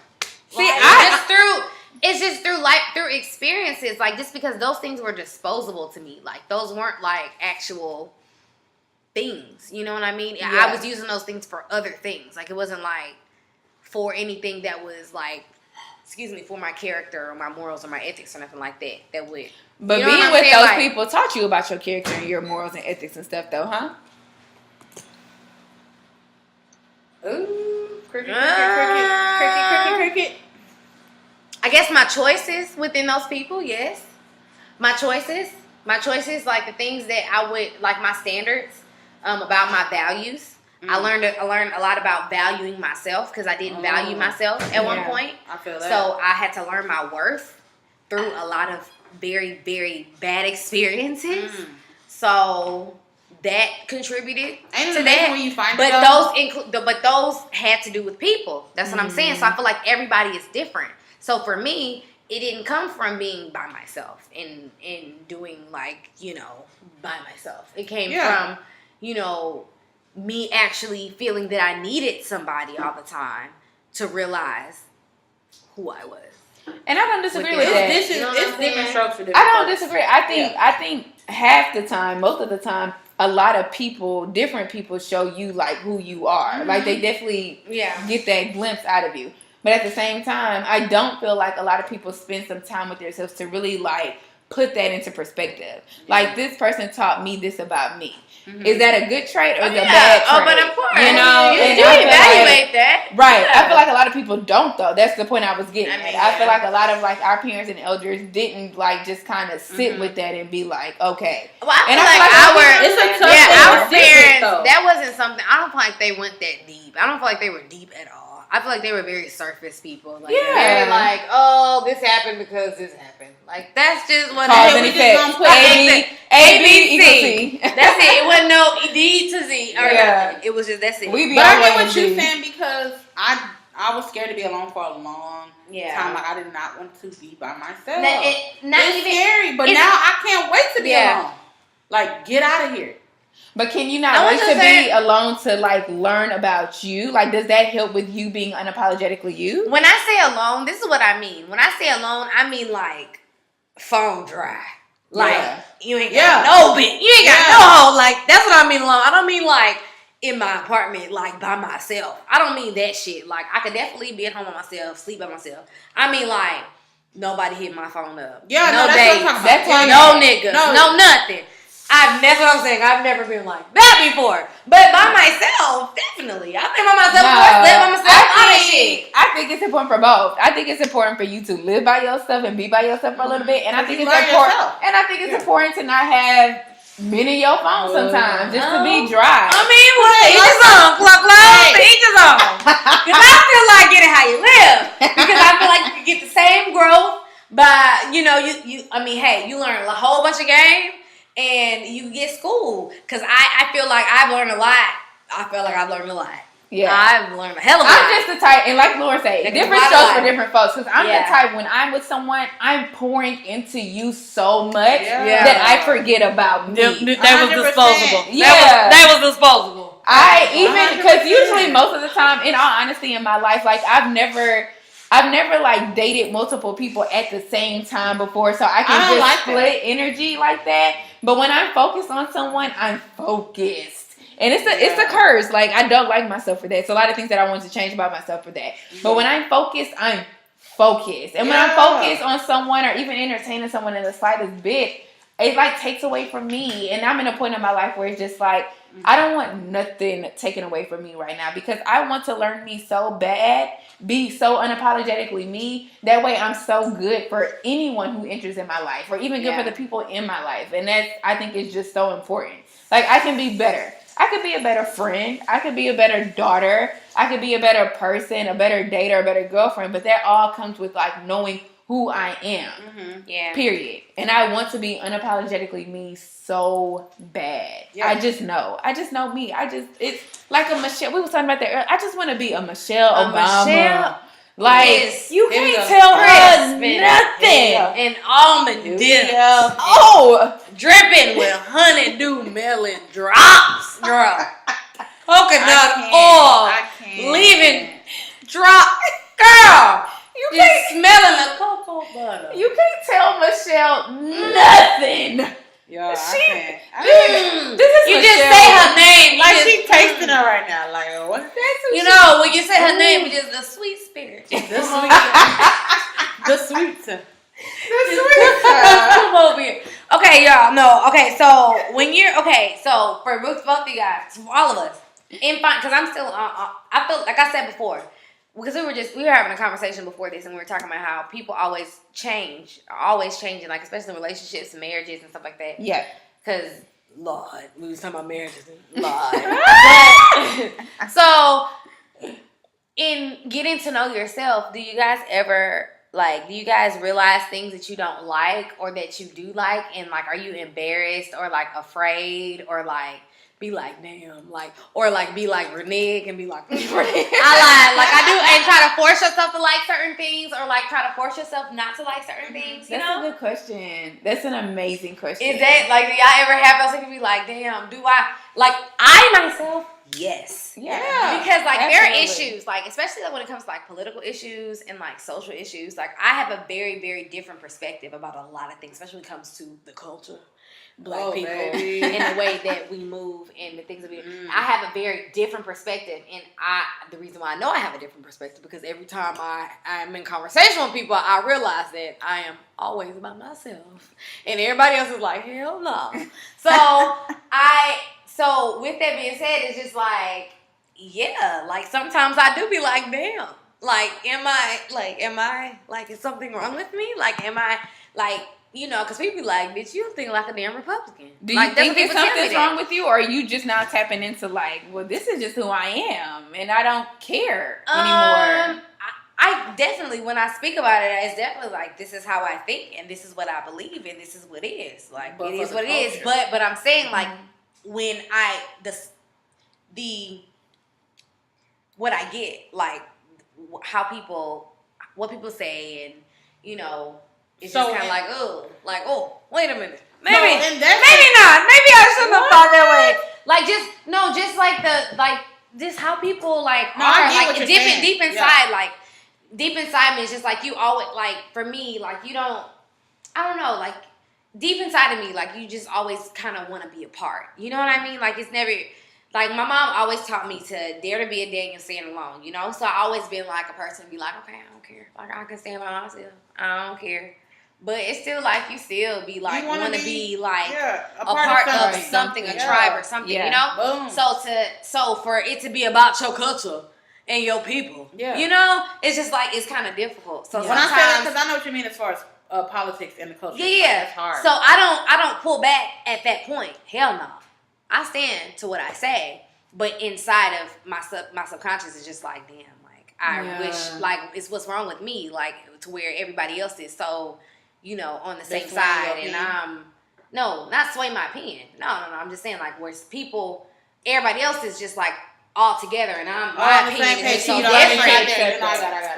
it's just through life, through experiences. Like just because those things were disposable to me, like those weren't like actual things. You know what I mean? Yeah. I was using those things for other things. Like it wasn't like for anything that was like. For my character or my morals or my ethics or nothing like that. That would. But being with those people taught you about your character and your morals and ethics and stuff, though, huh? Ooh, cricket. I guess my choices within those people, yes. My choices, like the things that I would, like my standards, about my values. I learned a lot about valuing myself because I didn't value myself at one point. I feel that. So I had to learn my worth through a lot of very, very bad experiences. So that contributed to that. When you find but those had to do with people. That's what I'm saying. So I feel like everybody is different. So for me, it didn't come from being by myself and doing like, by myself. It came from, me actually feeling that I needed somebody all the time to realize who I was. And I don't disagree with that. It's different strokes for different I don't disagree. I think half the time, most of the time, a lot of different people show you like who you are. Like they definitely get that glimpse out of you. But at the same time, I don't feel like a lot of people spend some time with themselves to really like put that into perspective. Like this person taught me this about me. Is that a good trait or is it a bad trait? Oh, but of course. You evaluate that. Right. Yeah. I feel like a lot of people don't though. That's the point I was getting at. I feel like a lot of like our parents and elders didn't like just kind of sit with that and be like, okay. Well, I feel like our parents, that wasn't something, I don't feel like they went that deep. I don't feel like they were deep at all. I feel like they were very surface people. Like, very like, oh, this happened because this happened. Like, that's just what it is. A, B, C. That's it. It wasn't no D to Z. Or nothing. It was just, that's it. But I get what you're saying because I was scared to be alone for a long time. Like, I did not want to be by myself. It's scary, but now I can't wait to be alone. Like, get out of here. But can you not wait to be alone to like learn about you? Like, does that help with you being unapologetically you? When I say alone, this is what I mean. When I say alone, I mean like phone dry. Like you ain't got no bit. You ain't got no home. Like that's what I mean alone. I don't mean like in my apartment, like by myself. I don't mean that shit. Like I could definitely be at home by myself, sleep by myself. I mean like nobody hit my phone up. Yeah, no dates. No niggas. No nothing. That's what I'm saying. I've never been like that before. But by myself, definitely. I've been by myself before. Live by myself. I think it's important for both. I think it's important for you to live by yourself and be by yourself for a little bit. And I think it's important. And I think it's important to not have many of your phone sometimes, just to be dry. I mean, each his own. Each his own. Because I feel like getting how you live. Because I feel like you can get the same growth by, you learn a whole bunch of game and you get school. Because I feel like I've learned a lot. I feel like I've learned a lot. Yeah, I've learned a hell of a lot. I'm just the type, and like Lauren said, different strokes for different folks. Because I'm the type, when I'm with someone, I'm pouring into you so much that I forget about me. That was disposable. Yeah, that was disposable. Because usually most of the time, in all honesty, in my life, like I've never like dated multiple people at the same time before, so I can just split energy like that. But when I'm focused on someone, I'm focused. And it's a curse. Like, I don't like myself for that. It's a lot of things that I want to change about myself for that. But when I'm focused, I'm focused. And when I'm focused on someone or even entertaining someone in the slightest bit, it like takes away from me. And I'm in a point in my life where it's just like, I don't want nothing taken away from me right now, because I want to learn me so bad, be so unapologetically me. That way I'm so good for anyone who enters in my life, or even good for the people in my life. And that, I think, is just so important. Like, I can be better. I could be a better friend. I could be a better daughter. I could be a better person, a better dater, a better girlfriend. But that all comes with like knowing who I am. Yeah. Period. And I want to be unapologetically me so bad. Yeah. I just know me. It's like a Michelle. We were talking about that earlier. I just want to be a Michelle Obama. Like, you can't tell her nothing. And almond dip. Dripping with honeydew melon drops. Girl. Coconut oil. Leaving drop. Girl. You can't smelling the cocoa butter. You can't tell Michelle nothing. Yeah, I can't. This is you Michelle. Just say her name. Like, she tasting her right now. Like, what's that? You know, when you say her name, it's just the sweet spirit. The sweet. Come over here. Okay, y'all. No. Okay, so when you're so for both of you guys, for all of us, because I'm still. I feel like I said before. Because we were having a conversation before this, and we were talking about how people always change, are always changing, like especially in relationships and marriages and stuff like that. Yeah. Because, Lord, we was talking about marriages. Lord. So, in getting to know yourself, do you guys realize things that you don't like or that you do like, and like, are you embarrassed or like afraid or like, be like, damn, like, or like be like Renee and be like, I lied, like I do, and try to force yourself to like certain things, or like try to force yourself not to like certain things. That's a good question. That's an amazing question. Is that like, do y'all ever have those things be like, damn, do I myself? Yes. Yeah. Because like there are issues, like especially like when it comes to like political issues and like social issues, like I have a very, very different perspective about a lot of things, especially when it comes to the culture. Black people and the way that we move and the things that we I have a very different perspective, and the reason why I know I have a different perspective because every time I'm in conversation with people, I realize that I am always about myself and everybody else is like, hell no. So with that being said, it's just like, yeah, like sometimes I do be like, damn, like am I is something wrong with me? Like am I like, you know, because people be like, bitch, you think like a damn Republican. Do you think that something's wrong with you, or are you just now tapping into like, well, this is just who I am, and I don't care anymore? I definitely, when I speak about it, it's definitely like, this is how I think, and this is what I believe, and this is what it is. Like, it is what it is. But I'm saying, like, when what I get, like, what people say, and, you know, it's just kind of like, oh, wait a minute. Maybe not. Maybe I shouldn't have thought that way. Like, just like just how people, like, are, like, deep inside, like, deep inside me, it's just like, you always, like, for me, like, you don't, I don't know, like, deep inside of me, like, you just always kind of want to be a part. You know what I mean? Like, it's never, like, my mom always taught me to dare to be a Daniel, stand alone, you know? So I always been, like, a person to be like, okay, I don't care. Like, I can stand by myself. I don't care. But it's still like you still be like want to be like a part of something, a tribe or something, you know. Boom. So for it to be about your culture and your people, you know, it's just like it's kind of difficult. So when I say that, because I know what you mean as far as politics and the culture, it's hard. So I don't pull back at that point. Hell no, I stand to what I say. But inside of my subconscious is just like, damn, like I wish, like it's what's wrong with me, like to where everybody else is so. on the same side, and no, not sway my opinion. No. I'm just saying, like, where people, everybody else is just like all together, and my opinion is so different.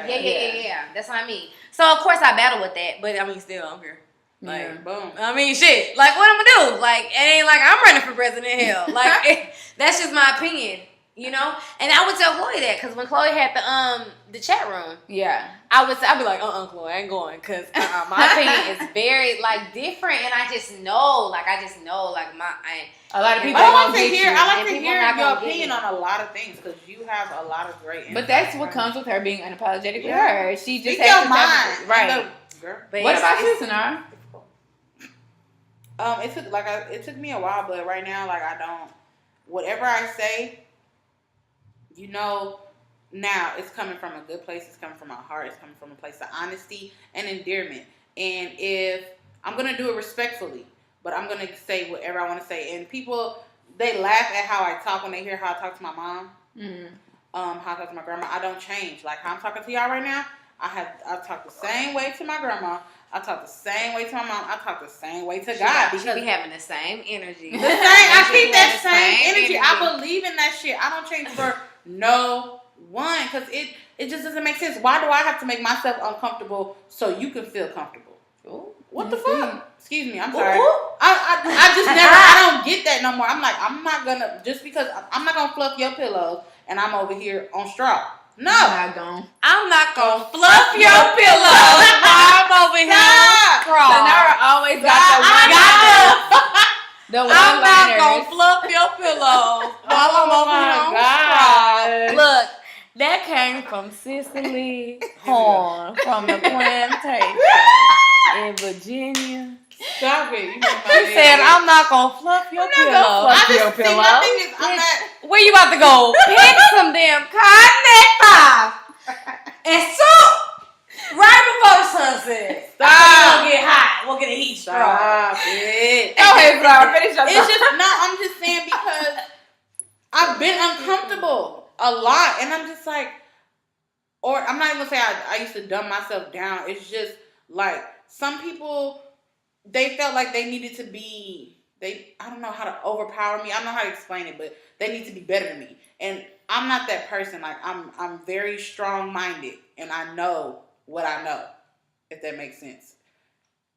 Yeah. That's what I mean. So of course I battle with that, but I mean, still I'm here. Like, boom. I mean, shit. Like, what I'm gonna do? Like, it ain't like I'm running for president. Hell, like, that's just my opinion. And I would tell Chloe that, because when Chloe had the chat room, I'd be like, Chloe, I ain't going, because my opinion is very like different, and I just know, like a lot of people. I like to hear your opinion on a lot of things, because you have a lot of great. But that's what comes with her being unapologetic with her. She just has your mind, right. What about you, Sanara? It took me a while, but right now, like, I don't. Whatever I say, now it's coming from a good place. It's coming from my heart. It's coming from a place of honesty and endearment. And if I'm gonna do it respectfully, but I'm gonna say whatever I want to say. And people, they laugh at how I talk when they hear how I talk to my mom, how I talk to my grandma. I don't change. Like how I'm talking to y'all right now. I talk the same way to my grandma. I talk the same way to my mom. I talk the same way to God. Because we having the same energy. I keep that same energy. I believe in that shit. I don't change for no one, because it just doesn't make sense. Why do I have to make myself uncomfortable so you can feel comfortable? Ooh, what the fuck? Excuse me, I'm sorry. I just never, I don't get that no more. I'm like, I'm not gonna, just because I'm not gonna fluff your pillows and I'm over here on straw. No. I'm not gonna fluff your pillows while I'm over here on straw. Sanara always got the one. I'm not gonna fluff your pillows while I'm over here on straw. Look, that came from Cicely Horn from the plantation in Virginia. Stop it. She said, I'm not going to fluff your pillow. My thing is, where you about to go? Pick some damn cotton and soup right before sunset. Stop. We'll get hot. We'll get a heat stroke. Stop it. Go ahead, Flora. Finish your It's just, no, I'm just saying, because I've been uncomfortable a lot, and I'm just like, or I'm not even going to say I used to dumb myself down. It's just like, some people, they felt like they needed to be, I don't know how to overpower me. I don't know how to explain it, but they need to be better than me. And I'm not that person. Like, I'm very strong-minded, and I know what I know, if that makes sense.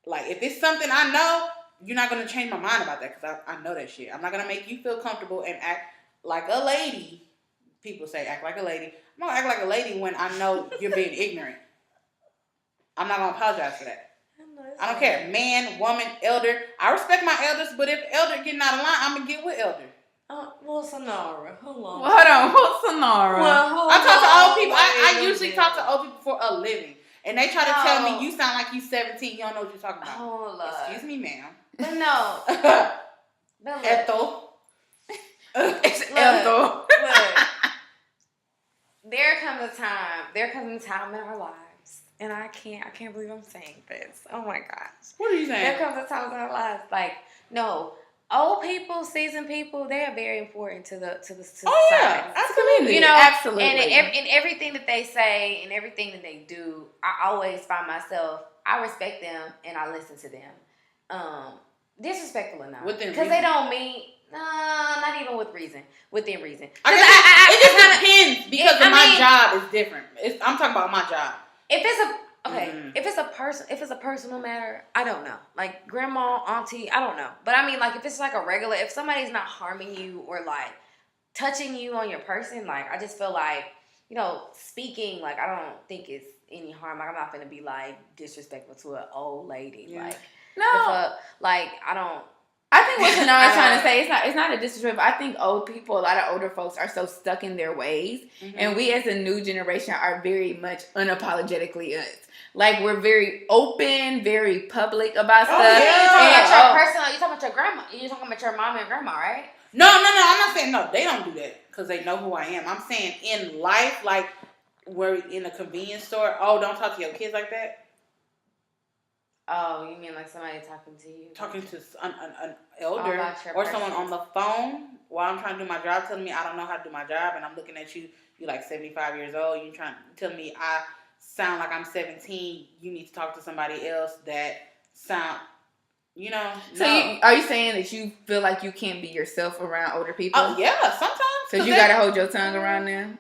Like, if it's something I know, you're not going to change my mind about that, because I know that shit. I'm not going to make you feel comfortable and act like a lady. People say act like a lady. I'm going to act like a lady when I know you're being ignorant. I'm not going to apologize for that. I don't care. Man, woman, elder. I respect my elders, but if elder getting out of line, I'm going to get with elder. Well, Sanara, hold on. Hold on. Who's Sanara? Well, I talk to old people. I usually talk to old people for a living. And they try to tell me, you sound like you 17. You don't know what you're talking about. Oh, Lord. Excuse me, ma'am. But no. Ethel. It's Ethel. Look. There comes a time in our lives, and I can't believe I'm saying this. Oh my gosh. What are you saying? There comes a time in our lives, like, no, old people, seasoned people, they are very important to the society. Yeah, absolutely. Absolutely. And everything that they say and everything that they do, I always find myself, I respect them and I listen to them. Disrespectful or not. Because they don't mean, not even with reason. Within reason. It just depends, because my job is different. I'm talking about my job. If it's a personal matter, I don't know. Like grandma, auntie, I don't know. But I mean, like if it's like a regular, if somebody's not harming you or like touching you on your person, like I just feel like, speaking, like I don't think it's any harm. Like I'm not gonna be like disrespectful to an old lady. Yeah. Like no, I don't. I think what Sanara's trying to say, it's not a disrespect, but I think old people, a lot of older folks are so stuck in their ways. Mm-hmm. And we as a new generation are very much unapologetically us. Like, we're very open, very public about stuff. Yeah. You're talking about your grandma. You're talking about your mom and grandma, right? No. I'm not saying, no, they don't do that because they know who I am. I'm saying in life, like, we're in a convenience store. Oh, don't talk to your kids like that. Oh, you mean like somebody talking to you? Talking to an elder or someone on the phone while I'm trying to do my job, telling me I don't know how to do my job, and I'm looking at you. You're like 75 years old. You trying to tell me I sound like I'm 17. You need to talk to somebody else that sound, So are you saying that you feel like you can't be yourself around older people? Oh yeah, sometimes. Because you gotta hold your tongue around them.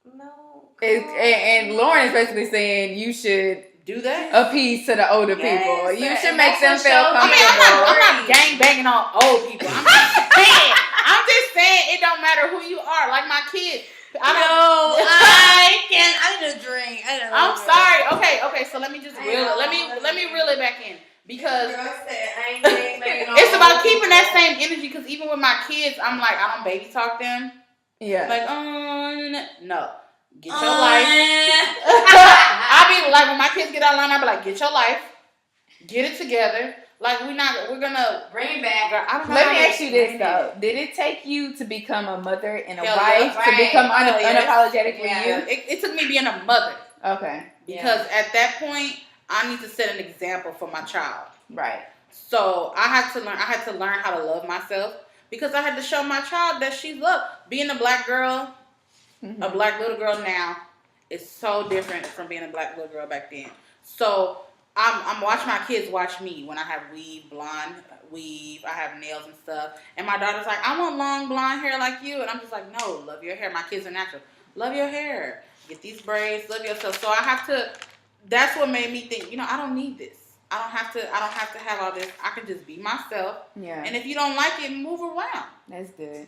No. And Lauren is basically saying you should do that. Appease to the older people. You should make them feel comfortable. I'm not gang banging on old people. I'm just saying it don't matter who you are. Like my kids. I can't. I need a drink. I'm sorry. Okay. So let me just let me reel it back in. Because it's about keeping that same energy. Because even with my kids, I'm like, I don't baby talk them. Yeah. Like, no. Get your life. I'll be like, when my kids get online, I'll be like, get your life. Get it together. Like, we're gonna bring it back. Let me ask you this though. Did it take you to become a mother and a wife to become unapologetically you? It took me being a mother. Okay. Because at that point, I need to set an example for my child. Right. So I had to learn how to love myself because I had to show my child that she's loved. Being a black girl, a black little girl now is so different from being a black little girl back then. So I'm watching my kids watch me when I have blonde weave, I have nails and stuff. And my daughter's like, I want long blonde hair like you. And I'm just like, no, love your hair. My kids are natural. Love your hair. Get these braids, love yourself. So I have to, that's what made me think, I don't need this. I don't have to have all this. I can just be myself. Yeah. And if you don't like it, move around. That's good.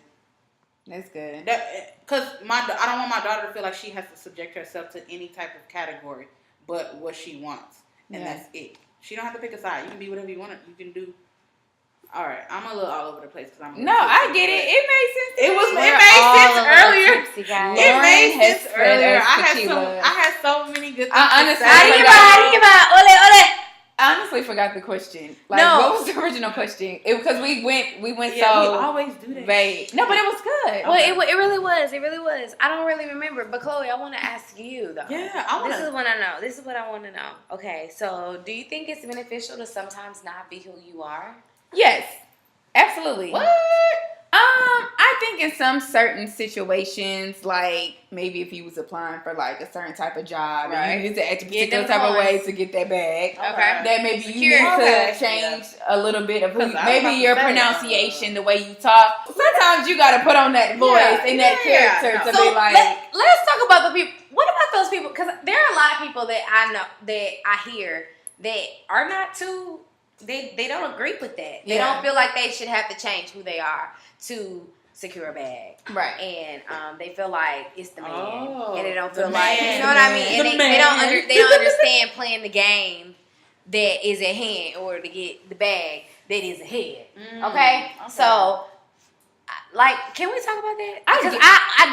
Because I don't want my daughter to feel like she has to subject herself to any type of category but what she wants. And that's it. She don't have to pick a side. You can be whatever you want. You can do. All right, I'm a little all over the place because I'm. No, I get it. It made sense. It made sense earlier. It made sense earlier. I had so many good things. I honestly forgot the question. What was the original question? Because we went so. We always do that. Vague. No, but it was good. Well, it really was. It really was. I don't really remember, but Chloe, I want to ask you though. Yeah, This is what I know. This is what I want to know. Okay, so do you think it's beneficial to sometimes not be who you are? Yes, absolutely. What? I think in some certain situations, like maybe if you was applying for like a certain type of job, and you need to act a particular type of way to get that bag. Okay. That maybe you need to change a little bit of who. Maybe your pronunciation, the way you talk. Sometimes you got to put on that voice and that character to be like. Let's talk about the people. What about those people? Because there are a lot of people that I know that I hear that are not too. They don't agree with that. They don't feel like they should have to change who they are to secure a bag. Right. And they feel like it's the man. And they don't feel like, you know what I mean? And they don't understand playing the game that is at hand in order to get the bag that is ahead. Okay? So, can we talk about that? Because I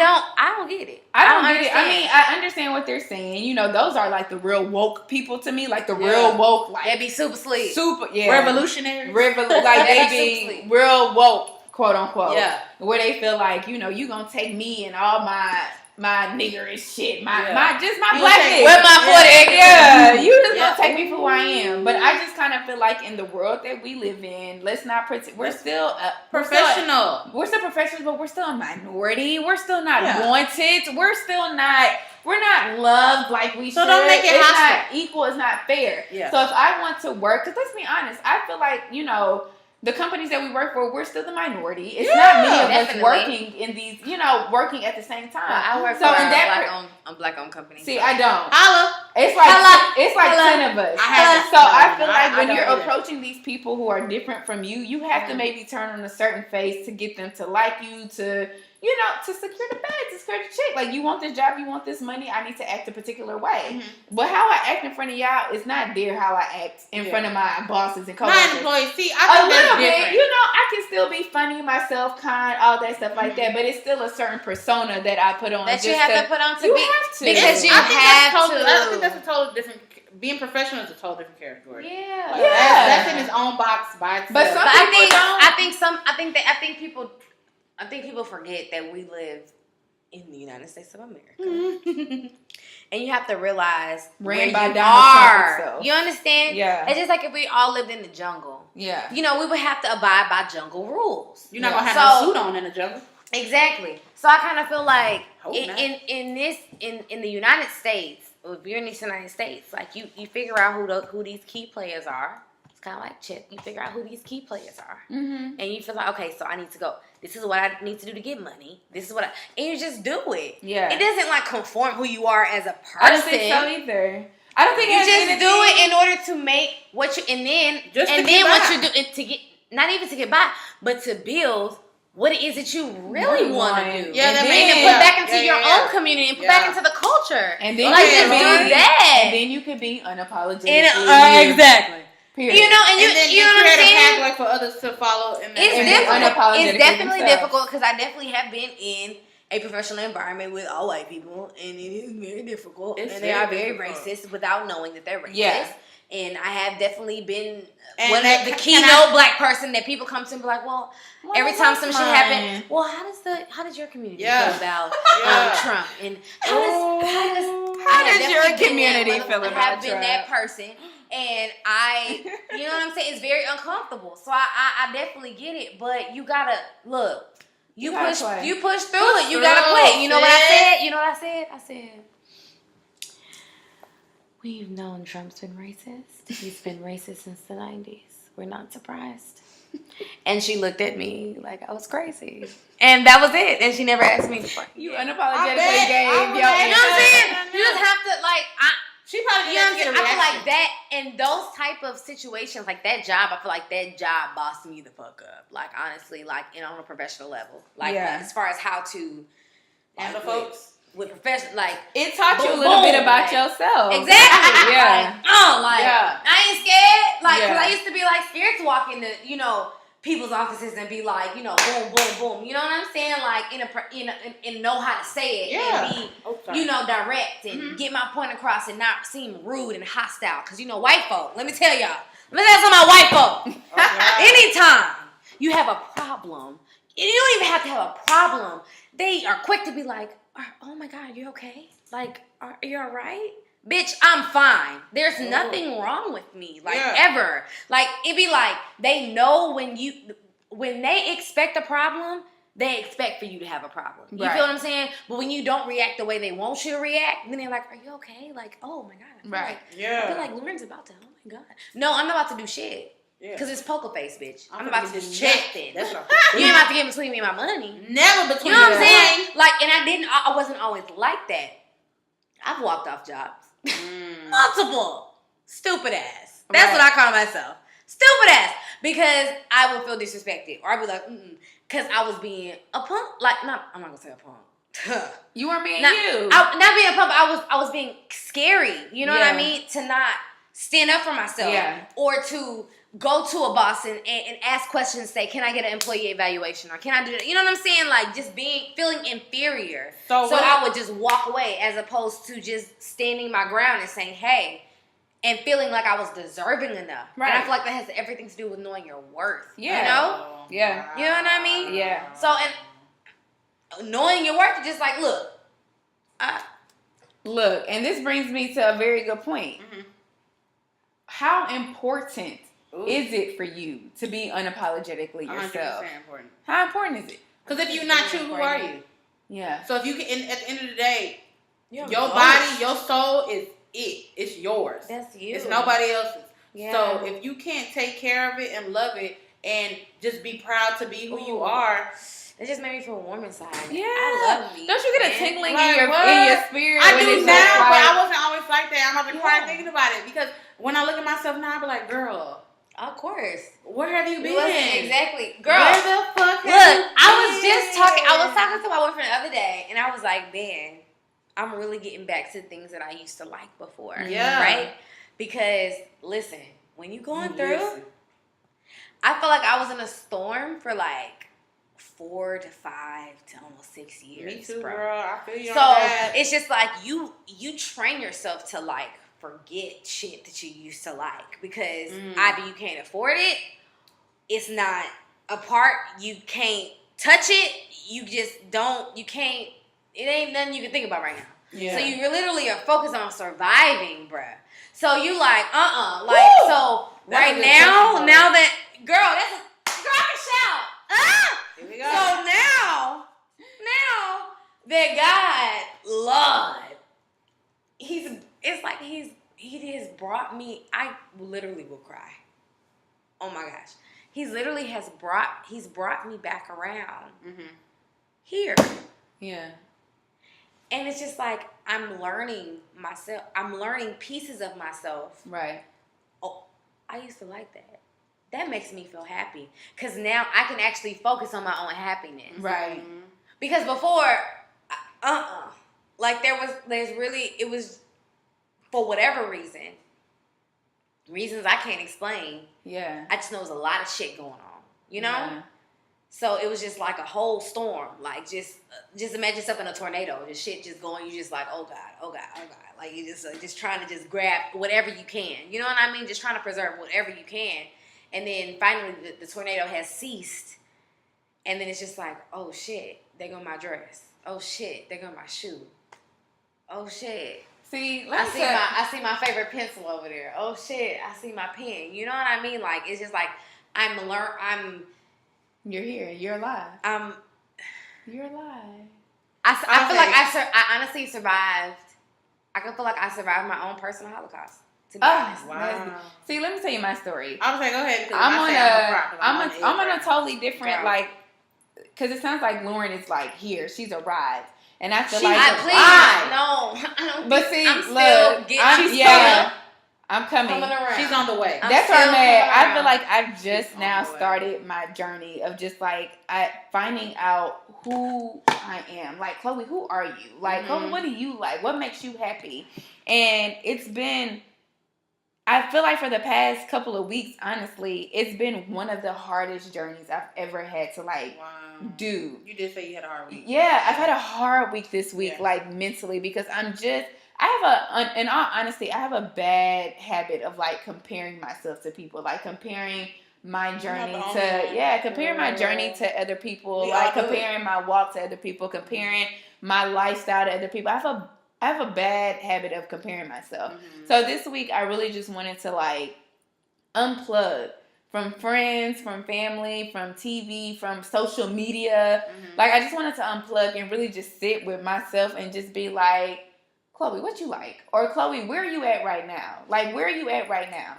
don't get it. I don't get it. I mean, I understand what they're saying. Those are like the real woke people to me. Like the real woke. Like, they be super sleep. Revolutionary. Like they be real woke, quote unquote. Yeah. Where they feel like, you gonna take me and all my niggerish shit, my blackness. Where my foot at? Yeah, you just gonna take me for who I am. But I just kind of feel like in the world that we live in, let's not pretend we're still professional. We're still professionals, but we're still a minority. We're still not wanted. We're not loved like we should. So don't make it hostile. It's not equal. It's not fair. Yeah. So if I want to work, because let's be honest, I feel like the companies that we work for, we're still the minority. It's not many of us working in these, working at the same time. Well, I work for a black-owned company. See, I don't. Holla. It's like 10 of us. I feel like when you're approaching these people who are different from you, you have to maybe turn on a certain face to get them to like you, to secure the bag, to secure the check. Like, you want this job, you want this money, I need to act a particular way. But how I act in front of y'all is not how I act in front of my bosses and coworkers. My employees, see, I think that's different. I can still be funny, myself, kind, all that stuff like that, but it's still a certain persona that I put on. That you have to put on to you be. Have to. Because I think that's a totally different. Being professional is a totally different category. Yeah. That's in its own box by itself. But I think people forget that we live in the United States of America. And you have to realize where you are. You understand? Yeah. It's just like if we all lived in the jungle. Yeah. We would have to abide by jungle rules. You're not going to have no suit on in the jungle. Exactly. So I kind of feel like in the United States, if you're in the United States, like you figure out who these key players are. kind of like check. You figure out who these key players are. Mm-hmm. And you feel like, okay, so I need to go. This is what I need to do to get money. This is what and you just do it. Yeah. It doesn't like conform who you are as a person. I don't think so either. I don't think you just do it in order to make what you, and then what you do to get, not even to get by, but to build what it is that you really want to do. Yeah, and then put back into your own community and put back into the culture. And then like just do that. And then you could be unapologetic. Exactly. Period. You know, and then you know what I'm saying? create a pathway for others to follow. It's definitely difficult because I definitely have been in a professional environment with all white people, and it is very difficult. And they are very racist without knowing that they're racist. Yeah. And I have definitely been the keynote black person that people come to and be like, well, every time some shit happens, well, how does your community feel about Trump? And how does your community feel about Trump? I have been that person. And you know what I'm saying? It's very uncomfortable. So I definitely get it. But you gotta look. You push through it. You gotta play. You know what I said? I said, we've known Trump's been racist. He's been racist since the 90s. We're not surprised. And she looked at me like I was crazy. And that was it. And she never asked me to fuck. You unapologetically gave your answer. You know what I'm saying? You just have to she probably I feel like that and those type of situations, like that job, I feel like that job bossed me the fuck up. Like honestly, like on a professional level. Like as far as how to handle folks. With professional, like it taught you a little bit about yourself. Exactly. Yeah. I ain't scared. Like, cause I used to be like scared to walk into, people's offices and be like, boom, boom, boom. You know what I'm saying? Like and know how to say it and be, direct and get my point across and not seem rude and hostile. Cause white folk. Let me tell y'all. Let me tell you something about white folk. Anytime you have a problem, you don't even have to have a problem. They are quick to be like, oh my God, you okay? Like, are you all right? Bitch, I'm fine. There's nothing wrong with me, ever. Like, it be like, they know when they expect a problem, they expect for you to have a problem. You feel what I'm saying? But when you don't react the way they want you to react, then they're like, are you okay? Like, oh my God. I feel like Lauren's about to, oh my God. No, I'm not about to do shit. Because it's poker face, bitch. I'm about to just check then. You ain't about to get between me and my money. Never between you know what I'm saying? Like, and I wasn't always like that. I've walked off jobs. Multiple. Stupid ass. That's what I call myself. Stupid ass. Because I would feel disrespected. Or I'd be like, because I was being a punk. Like, I'm not going to say a punk. You were being not you. Not being a punk, but I was being scary. You know what I mean? To not stand up for myself. Yeah. Or to go to a boss and ask questions, say, can I get an employee evaluation? Or can I do that? You know what I'm saying? Like, just feeling inferior. So I would just walk away as opposed to just standing my ground and saying, hey, and feeling like I was deserving enough. Right. And I feel like that has everything to do with knowing your worth. Yeah. You know? Yeah. You know what I mean? Yeah. So, and knowing your worth is just like, look, and this brings me to a very good point. Mm-hmm. How important is it for you to be unapologetically yourself? Important. How important is it? Because if you're not you, who are you? Yeah. So if you can, at the end of the day, your body, your soul is it. It's yours. That's you. It's nobody else's. Yeah. So if you can't take care of it and love it and just be proud to be who you are. It just made me feel warm inside. Yeah. I love me. Don't you get a tingling in your spirit? I do now, but I wasn't always like that. I'm about to cry thinking about it because when I look at myself now, I be like, girl. Of course. Where have you been? Exactly. Girl. Where the fuck have you been? I was talking to my boyfriend the other day, and I was like, man, I'm really getting back to things that I used to like before. Yeah. Right? Because, listen, when you're going through, I feel like I was in a storm for like 4 to 5 to almost 6 years. Me too, bro. girl. I feel you on so that. It's just like you train yourself to like forget shit that you used to like because either you can't afford it, it's not a part, you can't touch it, you just don't, you can't, it ain't nothing you can think about right now. Yeah. So you literally are focused on surviving, bruh. So you like, like, woo! So that's right now that, girl, I can shout. Here we go. So now that God, Lord, he has brought me, I literally will cry. oh my gosh, he's literally brought me back around here. Yeah. And it's just like I'm learning myself. I'm learning pieces of myself. Right. Oh, I used to like that. That makes me feel happy because now I can actually focus on my own happiness. Right. Because before, like it was for whatever reasons I can't explain. Yeah. I just know there's a lot of shit going on. You know. Yeah. So it was just like a whole storm. Like just imagine yourself in a tornado. Just shit just going. You just like, oh God, oh God, oh God. Like you just trying to just grab whatever you can. You know what I mean? Just trying to preserve whatever you can. And then finally the tornado has ceased. And then it's just like, oh shit, there go my dress. Oh shit, there go my shoe. Oh shit. See, I see my favorite pencil over there. Oh shit, I see my pen. You know what I mean? Like it's just like You're here. You're alive. You're alive. I feel like I honestly survived. I can feel like I survived my own personal Holocaust. To be honest. Wow. See, let me tell you my story. I was like, go ahead. I'm on a totally different because it sounds like Lauren is like here. She's arrived, and I feel like I don't. But see, I'm still getting. I'm coming. She's on the way. That's where I'm at. I feel like I've just now started my journey of just like finding out who I am. Like, Chloe, who are you? Like, Chloe, what do you like? What makes you happy? And it's been, I feel like for the past couple of weeks, honestly, it's been one of the hardest journeys I've ever had to do. You did say you had a hard week. Yeah, I've had a hard week this week, like mentally, because in all honesty, I have a bad habit of like comparing myself to people, like comparing my journey comparing my journey to other people, like comparing my walk to other people, comparing my lifestyle to other people. I have a bad habit of comparing myself. So this week, I really just wanted to like unplug from friends, from family, from TV, from social media. Like I just wanted to unplug and really just sit with myself and just be like, Chloe, what you like? Or Chloe, where are you at right now? Like, where are you at right now?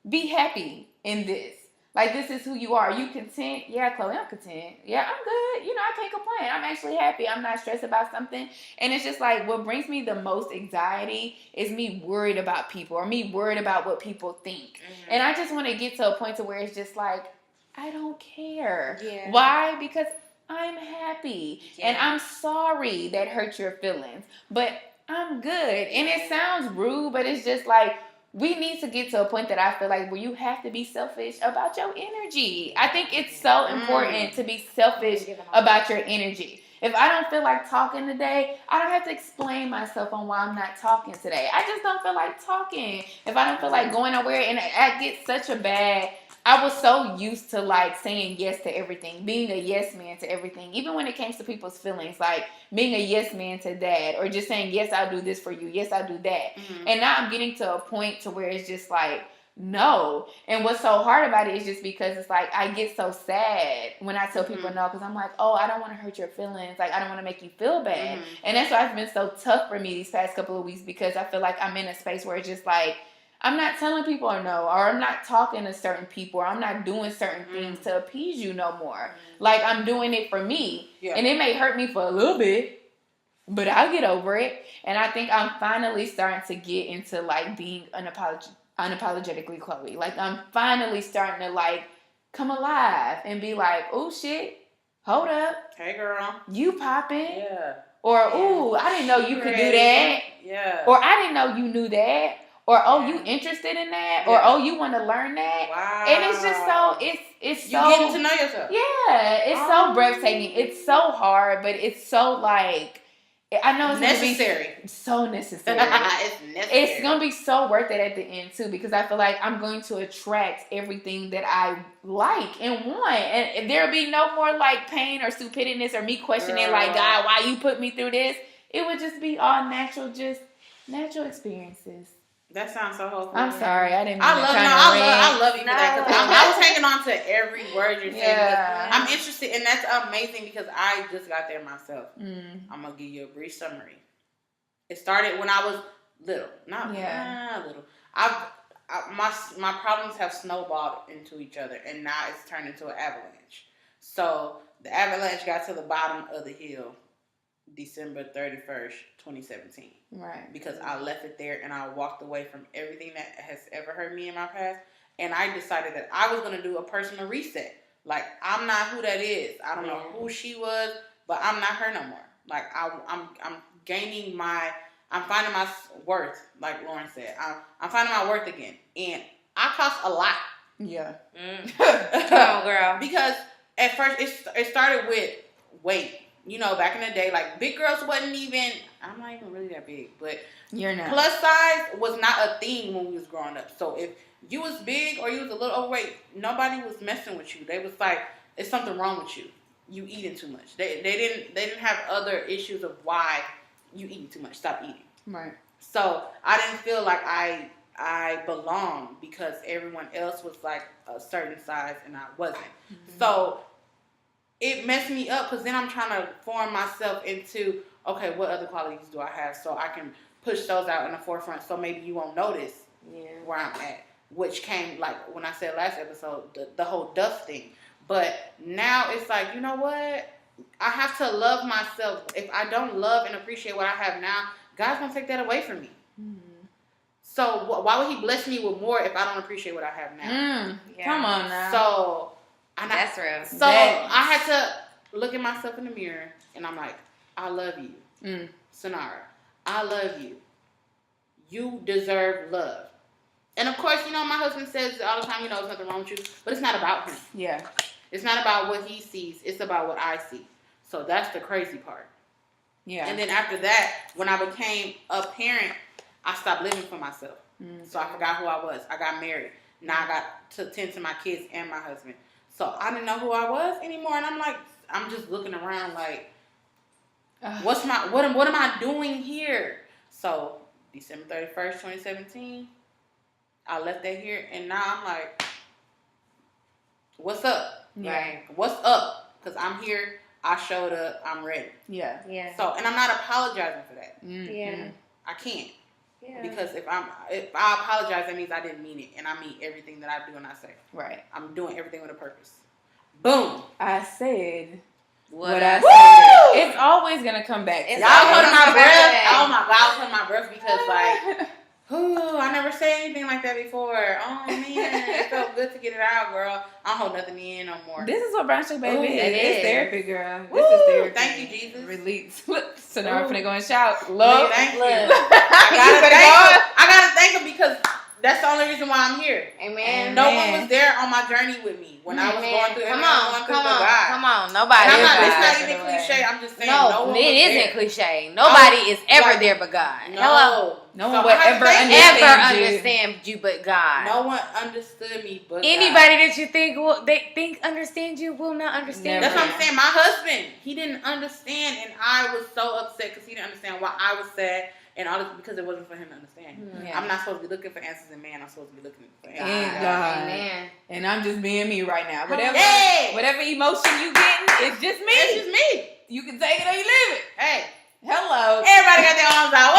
Be happy in this. Like, this is who you are. Are you content? Yeah, Chloe, I'm content. Yeah, I'm good. You know, I can't complain. I'm actually happy. I'm not stressed about something. And it's just like, what brings me the most anxiety is me worried about people or me worried about what people think. And I just want to get to a point to where it's just like, I don't care. Yeah. Why? Because I'm happy. Yeah. And I'm sorry that hurt your feelings. But I'm good. And it sounds rude, but it's just like, we need to get to a point that I feel like where you have to be selfish about your energy. I think it's so important to be selfish about your energy. If I don't feel like talking today, I don't have to explain myself on why I'm not talking today. I just don't feel like talking. If I don't feel like going nowhere, and I get such a bad... I was so used to like saying yes to everything, being a yes man to everything, even when it came to people's feelings, like being a yes man to dad or just saying, yes, I'll do this for you. Yes, I'll do that. And now I'm getting to a point to where it's just like, no. And what's so hard about it is just because it's like, I get so sad when I tell people no, because I'm like, oh, I don't want to hurt your feelings. Like, I don't want to make you feel bad. And that's why it's been so tough for me these past couple of weeks, because I feel like I'm in a space where it's just like, I'm not telling people no, or I'm not talking to certain people, or I'm not doing certain things to appease you no more. Like, I'm doing it for me. Yeah. And it may hurt me for a little bit, but I'll get over it. And I think I'm finally starting to get into, like, being unapologetically Chloe. Like, I'm finally starting to, like, come alive and be like, oh, shit, hold up. Hey, girl. You popping. Yeah. Or, ooh, I didn't know you could do that. Yeah. Or I didn't know you knew that. Or, oh, you interested in that? Or, oh, you want to learn that? Wow. And it's just so, it's so... You getting to know yourself. Yeah. It's so breathtaking. It's so hard, but it's so, like... I know it's necessary. Going to be so necessary. It's necessary. It's going to be so worth it at the end, too, because I feel like I'm going to attract everything that I like and want. And there'll be no more, like, pain or stupidness or me questioning, like, God, why you put me through this? It would just be all natural, just natural experiences. That sounds so hopeful. I'm sorry, I didn't mean I love you for that, because I was hanging on to every word you're saying. Yeah. I'm interested, and that's amazing because I just got there myself. I'm gonna give you a brief summary. It started when I was little, not little. my problems have snowballed into each other, and now it's turned into an avalanche. So the avalanche got to the bottom of the hill December 31st, 2017. Right. Because I left it there and I walked away from everything that has ever hurt me in my past. And I decided that I was going to do a personal reset. Like, I'm not who that is. I don't know who she was, but I'm not her no more. Like, I'm gaining I'm finding my worth, like Lauren said. I'm finding my worth again. And I cost a lot. Yeah. Come on, girl. Because at first it started with weight. You know, back in the day, like, big girls wasn't even, I'm not even really that big, but you're not. Plus size was not a thing when we was growing up. So if you was big or you was a little overweight, nobody was messing with you. They was like, it's something wrong with you. You eating too much. They didn't have other issues of why you eating too much. Stop eating. Right. So I didn't feel like I belonged because everyone else was like a certain size and I wasn't. Mm-hmm. So it messed me up because then I'm trying to form myself into, okay, what other qualities do I have so I can push those out in the forefront so maybe you won't notice where I'm at, which came, like, when I said last episode, the whole dust thing. But now it's like, you know what? I have to love myself. If I don't love and appreciate what I have now, God's going to take that away from me. Mm-hmm. So why would he bless me with more if I don't appreciate what I have now? Come on now. So... that's real. So I had to look at myself in the mirror, and I'm like, I love you, Sonara. I love you. You deserve love. And of course, you know, my husband says all the time, you know, there's nothing wrong with you, but it's not about him. Yeah. It's not about what he sees. It's about what I see. So that's the crazy part. Yeah. And then after that, when I became a parent, I stopped living for myself. So I forgot who I was. I got married. Now I got to tend to my kids and my husband. So I didn't know who I was anymore, and I'm like, I'm just looking around like, what am I doing here? So December 31st, 2017, I left that here, and now I'm like, what's up? Right. What's up? Because I'm here, I showed up, I'm ready. Yeah. So, and I'm not apologizing for that. Yeah. I can't. Yeah. Because if I apologize, that means I didn't mean it, and I mean everything that I do and I say. Right. I'm doing everything with a purpose. Boom. I said what I said. It's always gonna come back. Y'all holding my breath. Oh my God, I was holding my breath because like, I never said anything like that before. Oh man, it felt good to get it out, girl. I don't hold nothing in no more. This is what Brown Sugar Baby is. It's therapy, girl. Woo! This is therapy. Thank you, Jesus. Release. So now I'm finna go and shout. Love. Thank you. I gotta thank him because that's the only reason why I'm here. Amen. No one was there on my journey with me when I was going through it. Come on. Nobody. It's not even cliche. I'm just saying. No one it isn't cliche. Nobody is ever there but God. Hello. No one will ever understand you but God. No one understood me but anybody God. that you think understand you will not understand. That's what I'm saying. My husband, he didn't understand, and I was so upset because he didn't understand why I was sad. And all this because it wasn't for him to understand. Yeah. I'm not supposed to be looking for answers in man. I'm supposed to be looking for answers in God. Amen. And I'm just being me right now. Whatever emotion you getting, it's just me. It's just me. You can take it or you leave it. Hey. Hello. Everybody got their arms out.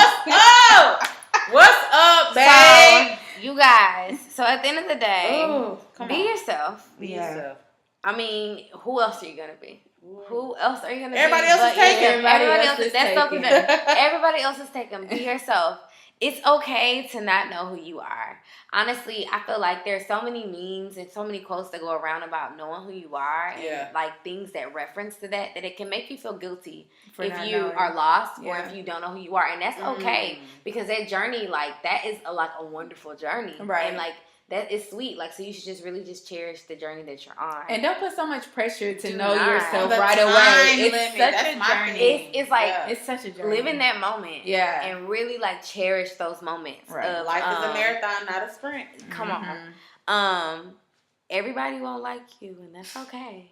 What's up, babe? So, you guys. So at the end of the day, be yourself. Be yourself. I mean, who else are you gonna be? Who else are you gonna Everybody be? Else is taken. Everybody else is taken. Everybody else is taken. Be yourself. It's okay to not know who you are. Honestly, I feel like there's so many memes and so many quotes that go around about knowing who you are and like things that reference to that it can make you feel guilty if you are lost or if you don't know who you are. And that's okay because that journey, like that is a wonderful journey. Right. And like that is sweet. Like, so you should just really just cherish the journey that you're on. And don't put so much pressure to know yourself right away. It's such a journey. It's like, it's such a journey. Live in that moment. Yeah. And really like cherish those moments. Right. Life is a marathon, not a sprint. Come on. Everybody won't like you, and that's okay.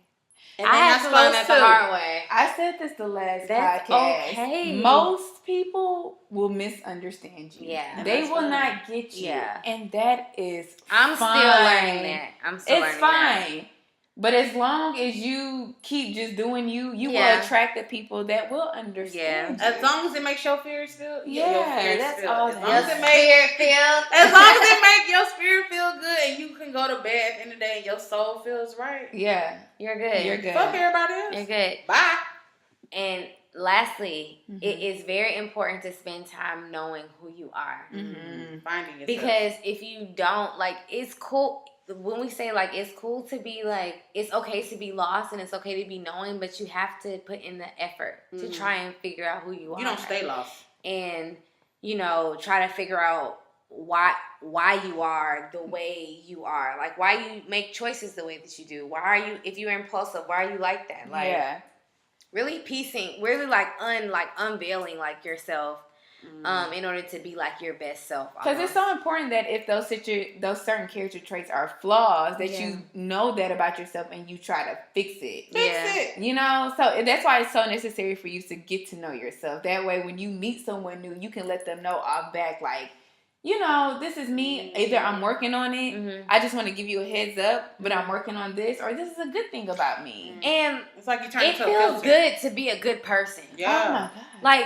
And I had to learn that the hard way. I said this the last podcast. Okay. Most people will misunderstand you. Yeah. They will not get you. Yeah. And that is I'm fine. still learning that. It's fine. But as long as you keep just doing you will attract the people that will understand you. As long as it makes your fears feel that's all. As long as it makes your spirit feel good and you can go to bed at the end of the day and your soul feels right. Yeah. You're good. Fuck everybody else. You're good. Bye. And lastly, it is very important to spend time knowing who you are. Finding yourself. Because if you don't, like, it's cool. When we say, like, it's cool to be, like, it's okay to be lost and it's okay to be knowing, but you have to put in the effort to try and figure out who you are. You don't stay lost. And, you know, try to figure out why you are the way you are. Like, why you make choices the way that you do. Why are you, if you're impulsive, why are you like that? Like, really unveiling, like, yourself. In order to be like your best self, because it's so important that if those certain character traits are flaws, that you know that about yourself and you try to fix it. You know, so that's why it's so necessary for you to get to know yourself. That way, when you meet someone new, you can let them know off back, like, you know, this is me. Either I'm working on it. I just want to give you a heads up, but I'm working on this, or this is a good thing about me. And it's like you turn it feels good to be a good person. Yeah. Oh my God. Like,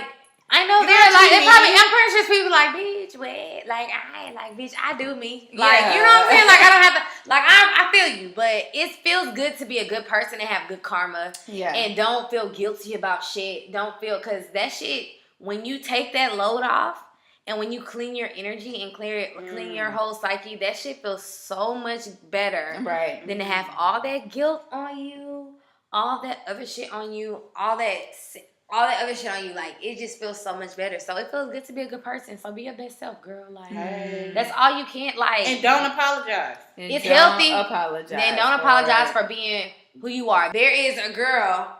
I know they're like, they probably, I'm pretty sure people like, bitch, what? Like, I ain't like, bitch, I do me. Like, you know what I'm saying? Like, I don't have to, like, I feel you, but it feels good to be a good person and have good karma. Yeah. And don't feel guilty about shit. Don't feel, because that shit, when you take that load off and when you clean your energy and clean your whole psyche, that shit feels so much better. Right. Than to have all that guilt on you, all that other shit on you, all that other shit on you. Like, it just feels so much better. So it feels good to be a good person. So be your best self, girl. Like, that's all you can't, like. And don't apologize. It's healthy. Apologize. Then don't apologize for being who you are. There is a girl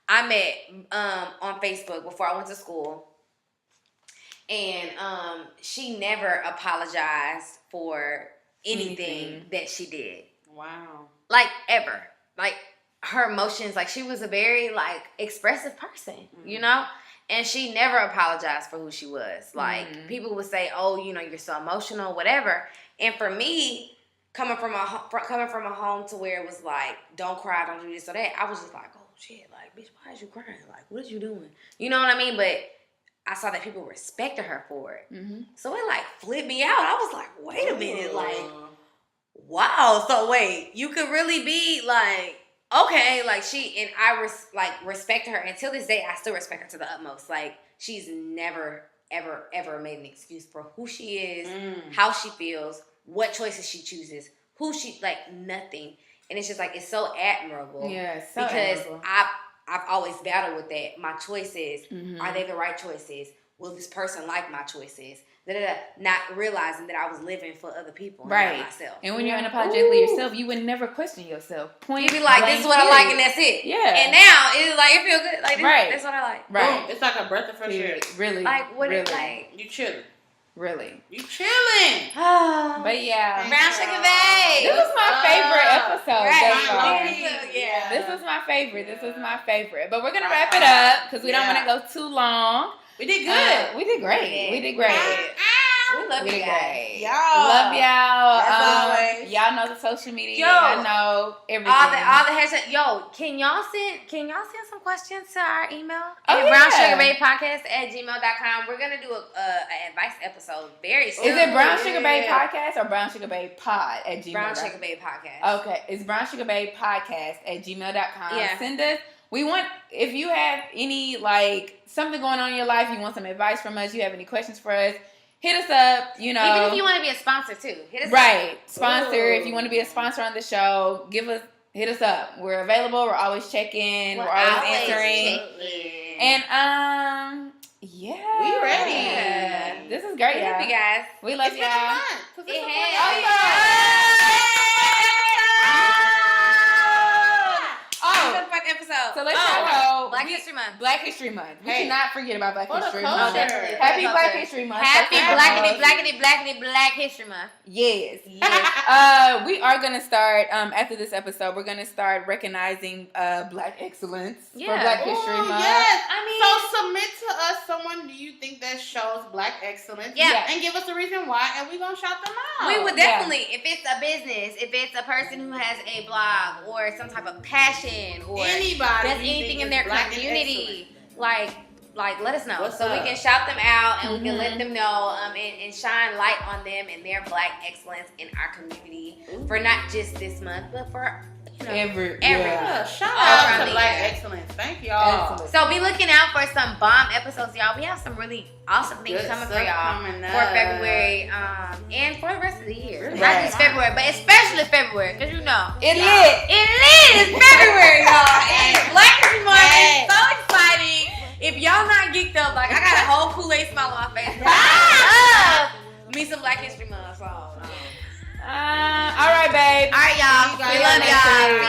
I met on Facebook before I went to school. And she never apologized for anything that she did. Wow. Like, ever. Like, her emotions, like, she was a very, like, expressive person, you know? And she never apologized for who she was. Like, people would say, oh, you know, you're so emotional, whatever. And for me, coming from a home to where it was like, don't cry, don't do this or that, I was just like, oh, shit, like, bitch, why is you crying? Like, what is you doing? You know what I mean? But I saw that people respected her for it. So it, like, flipped me out. I was like, wait a minute, like, wow. So wait, you could really be, like, okay, like, I respect her. Until this day, I still respect her to the utmost. Like, she's never, ever, ever made an excuse for who she is, how she feels, what choices she chooses, like, nothing. And it's just, like, it's so admirable. Yeah, so because admirable. I've always battled with that. My choices, are they the right choices? Will this person like my choices? Not realizing that I was living for other people, and not myself. And when you're unapologetically yourself, you would never question yourself. You be like, this is what I like, and that's it. Yeah. And now it's like, it feels good. Like, that's what I like. Right. Boom. It's like a breath of fresh air. Really. Like, what really. it's like. You chilling. Really. You chilling. But yeah. Brown Sugar Babe. This was my favorite episode. Yeah. This was my favorite. This was my favorite. But we're going to wrap it up because we don't want to go too long. We did good. We did great. We did great. We love you guys. Y'all. Love y'all. As always. Y'all know the social media. Yo, I know everything. All the hashtags. Yo, can y'all send some questions to our email? Oh, brownsugarbabepodcast@gmail.com. We're gonna do an advice episode very soon. Is it Brown Sugar Babe Podcast or Brown Sugar Babe Pod at gmail.com? Brown Sugar Babe Podcast. Okay, it's Brown Sugar Babe Podcast at gmail.com. Yeah. Send us. We want, if you have any, like, something going on in your life, you want some advice from us, you have any questions for us, hit us up, you know. Even if you want to be a sponsor, too. Hit us up. Right. Sponsor. If you want to be a sponsor on the show, hit us up. We're available. We're always checking. We're always answering. And, yeah. We ready. Yeah. This is great, We y'all. love you guys. We love y'all. It Oh, has. 5 episodes. So let's go. Black History Month. Black History Month. We cannot forget about Black History culture. Month. Happy Black History Month. Happy Black History Month. Yes. We are gonna start after this episode. We're gonna start recognizing Black excellence for Black History Month. Yes. So submit to us someone do you think that shows Black excellence. Yeah. And give us a reason why, and we're gonna shout them out. We would definitely, if it's a business, if it's a person who has a blog or some type of passion or anybody does anything in their community, like let us know. What's so up? we can shout them out and we can let them know and shine light on them and their Black excellence in our community for not just this month, but for every shout out to Black excellence. Thank y'all. So be looking out for some bomb episodes, y'all. We have some really awesome things coming for y'all for February and for the rest of the year. Not just February, but especially February, because you know It lit. It's February, y'all. And Black History Month is so exciting. If y'all not geeked up, like I got a whole Kool-Aid smile on my face. Me some Black History Month. So. All right, babe. All right, y'all. We love y'all.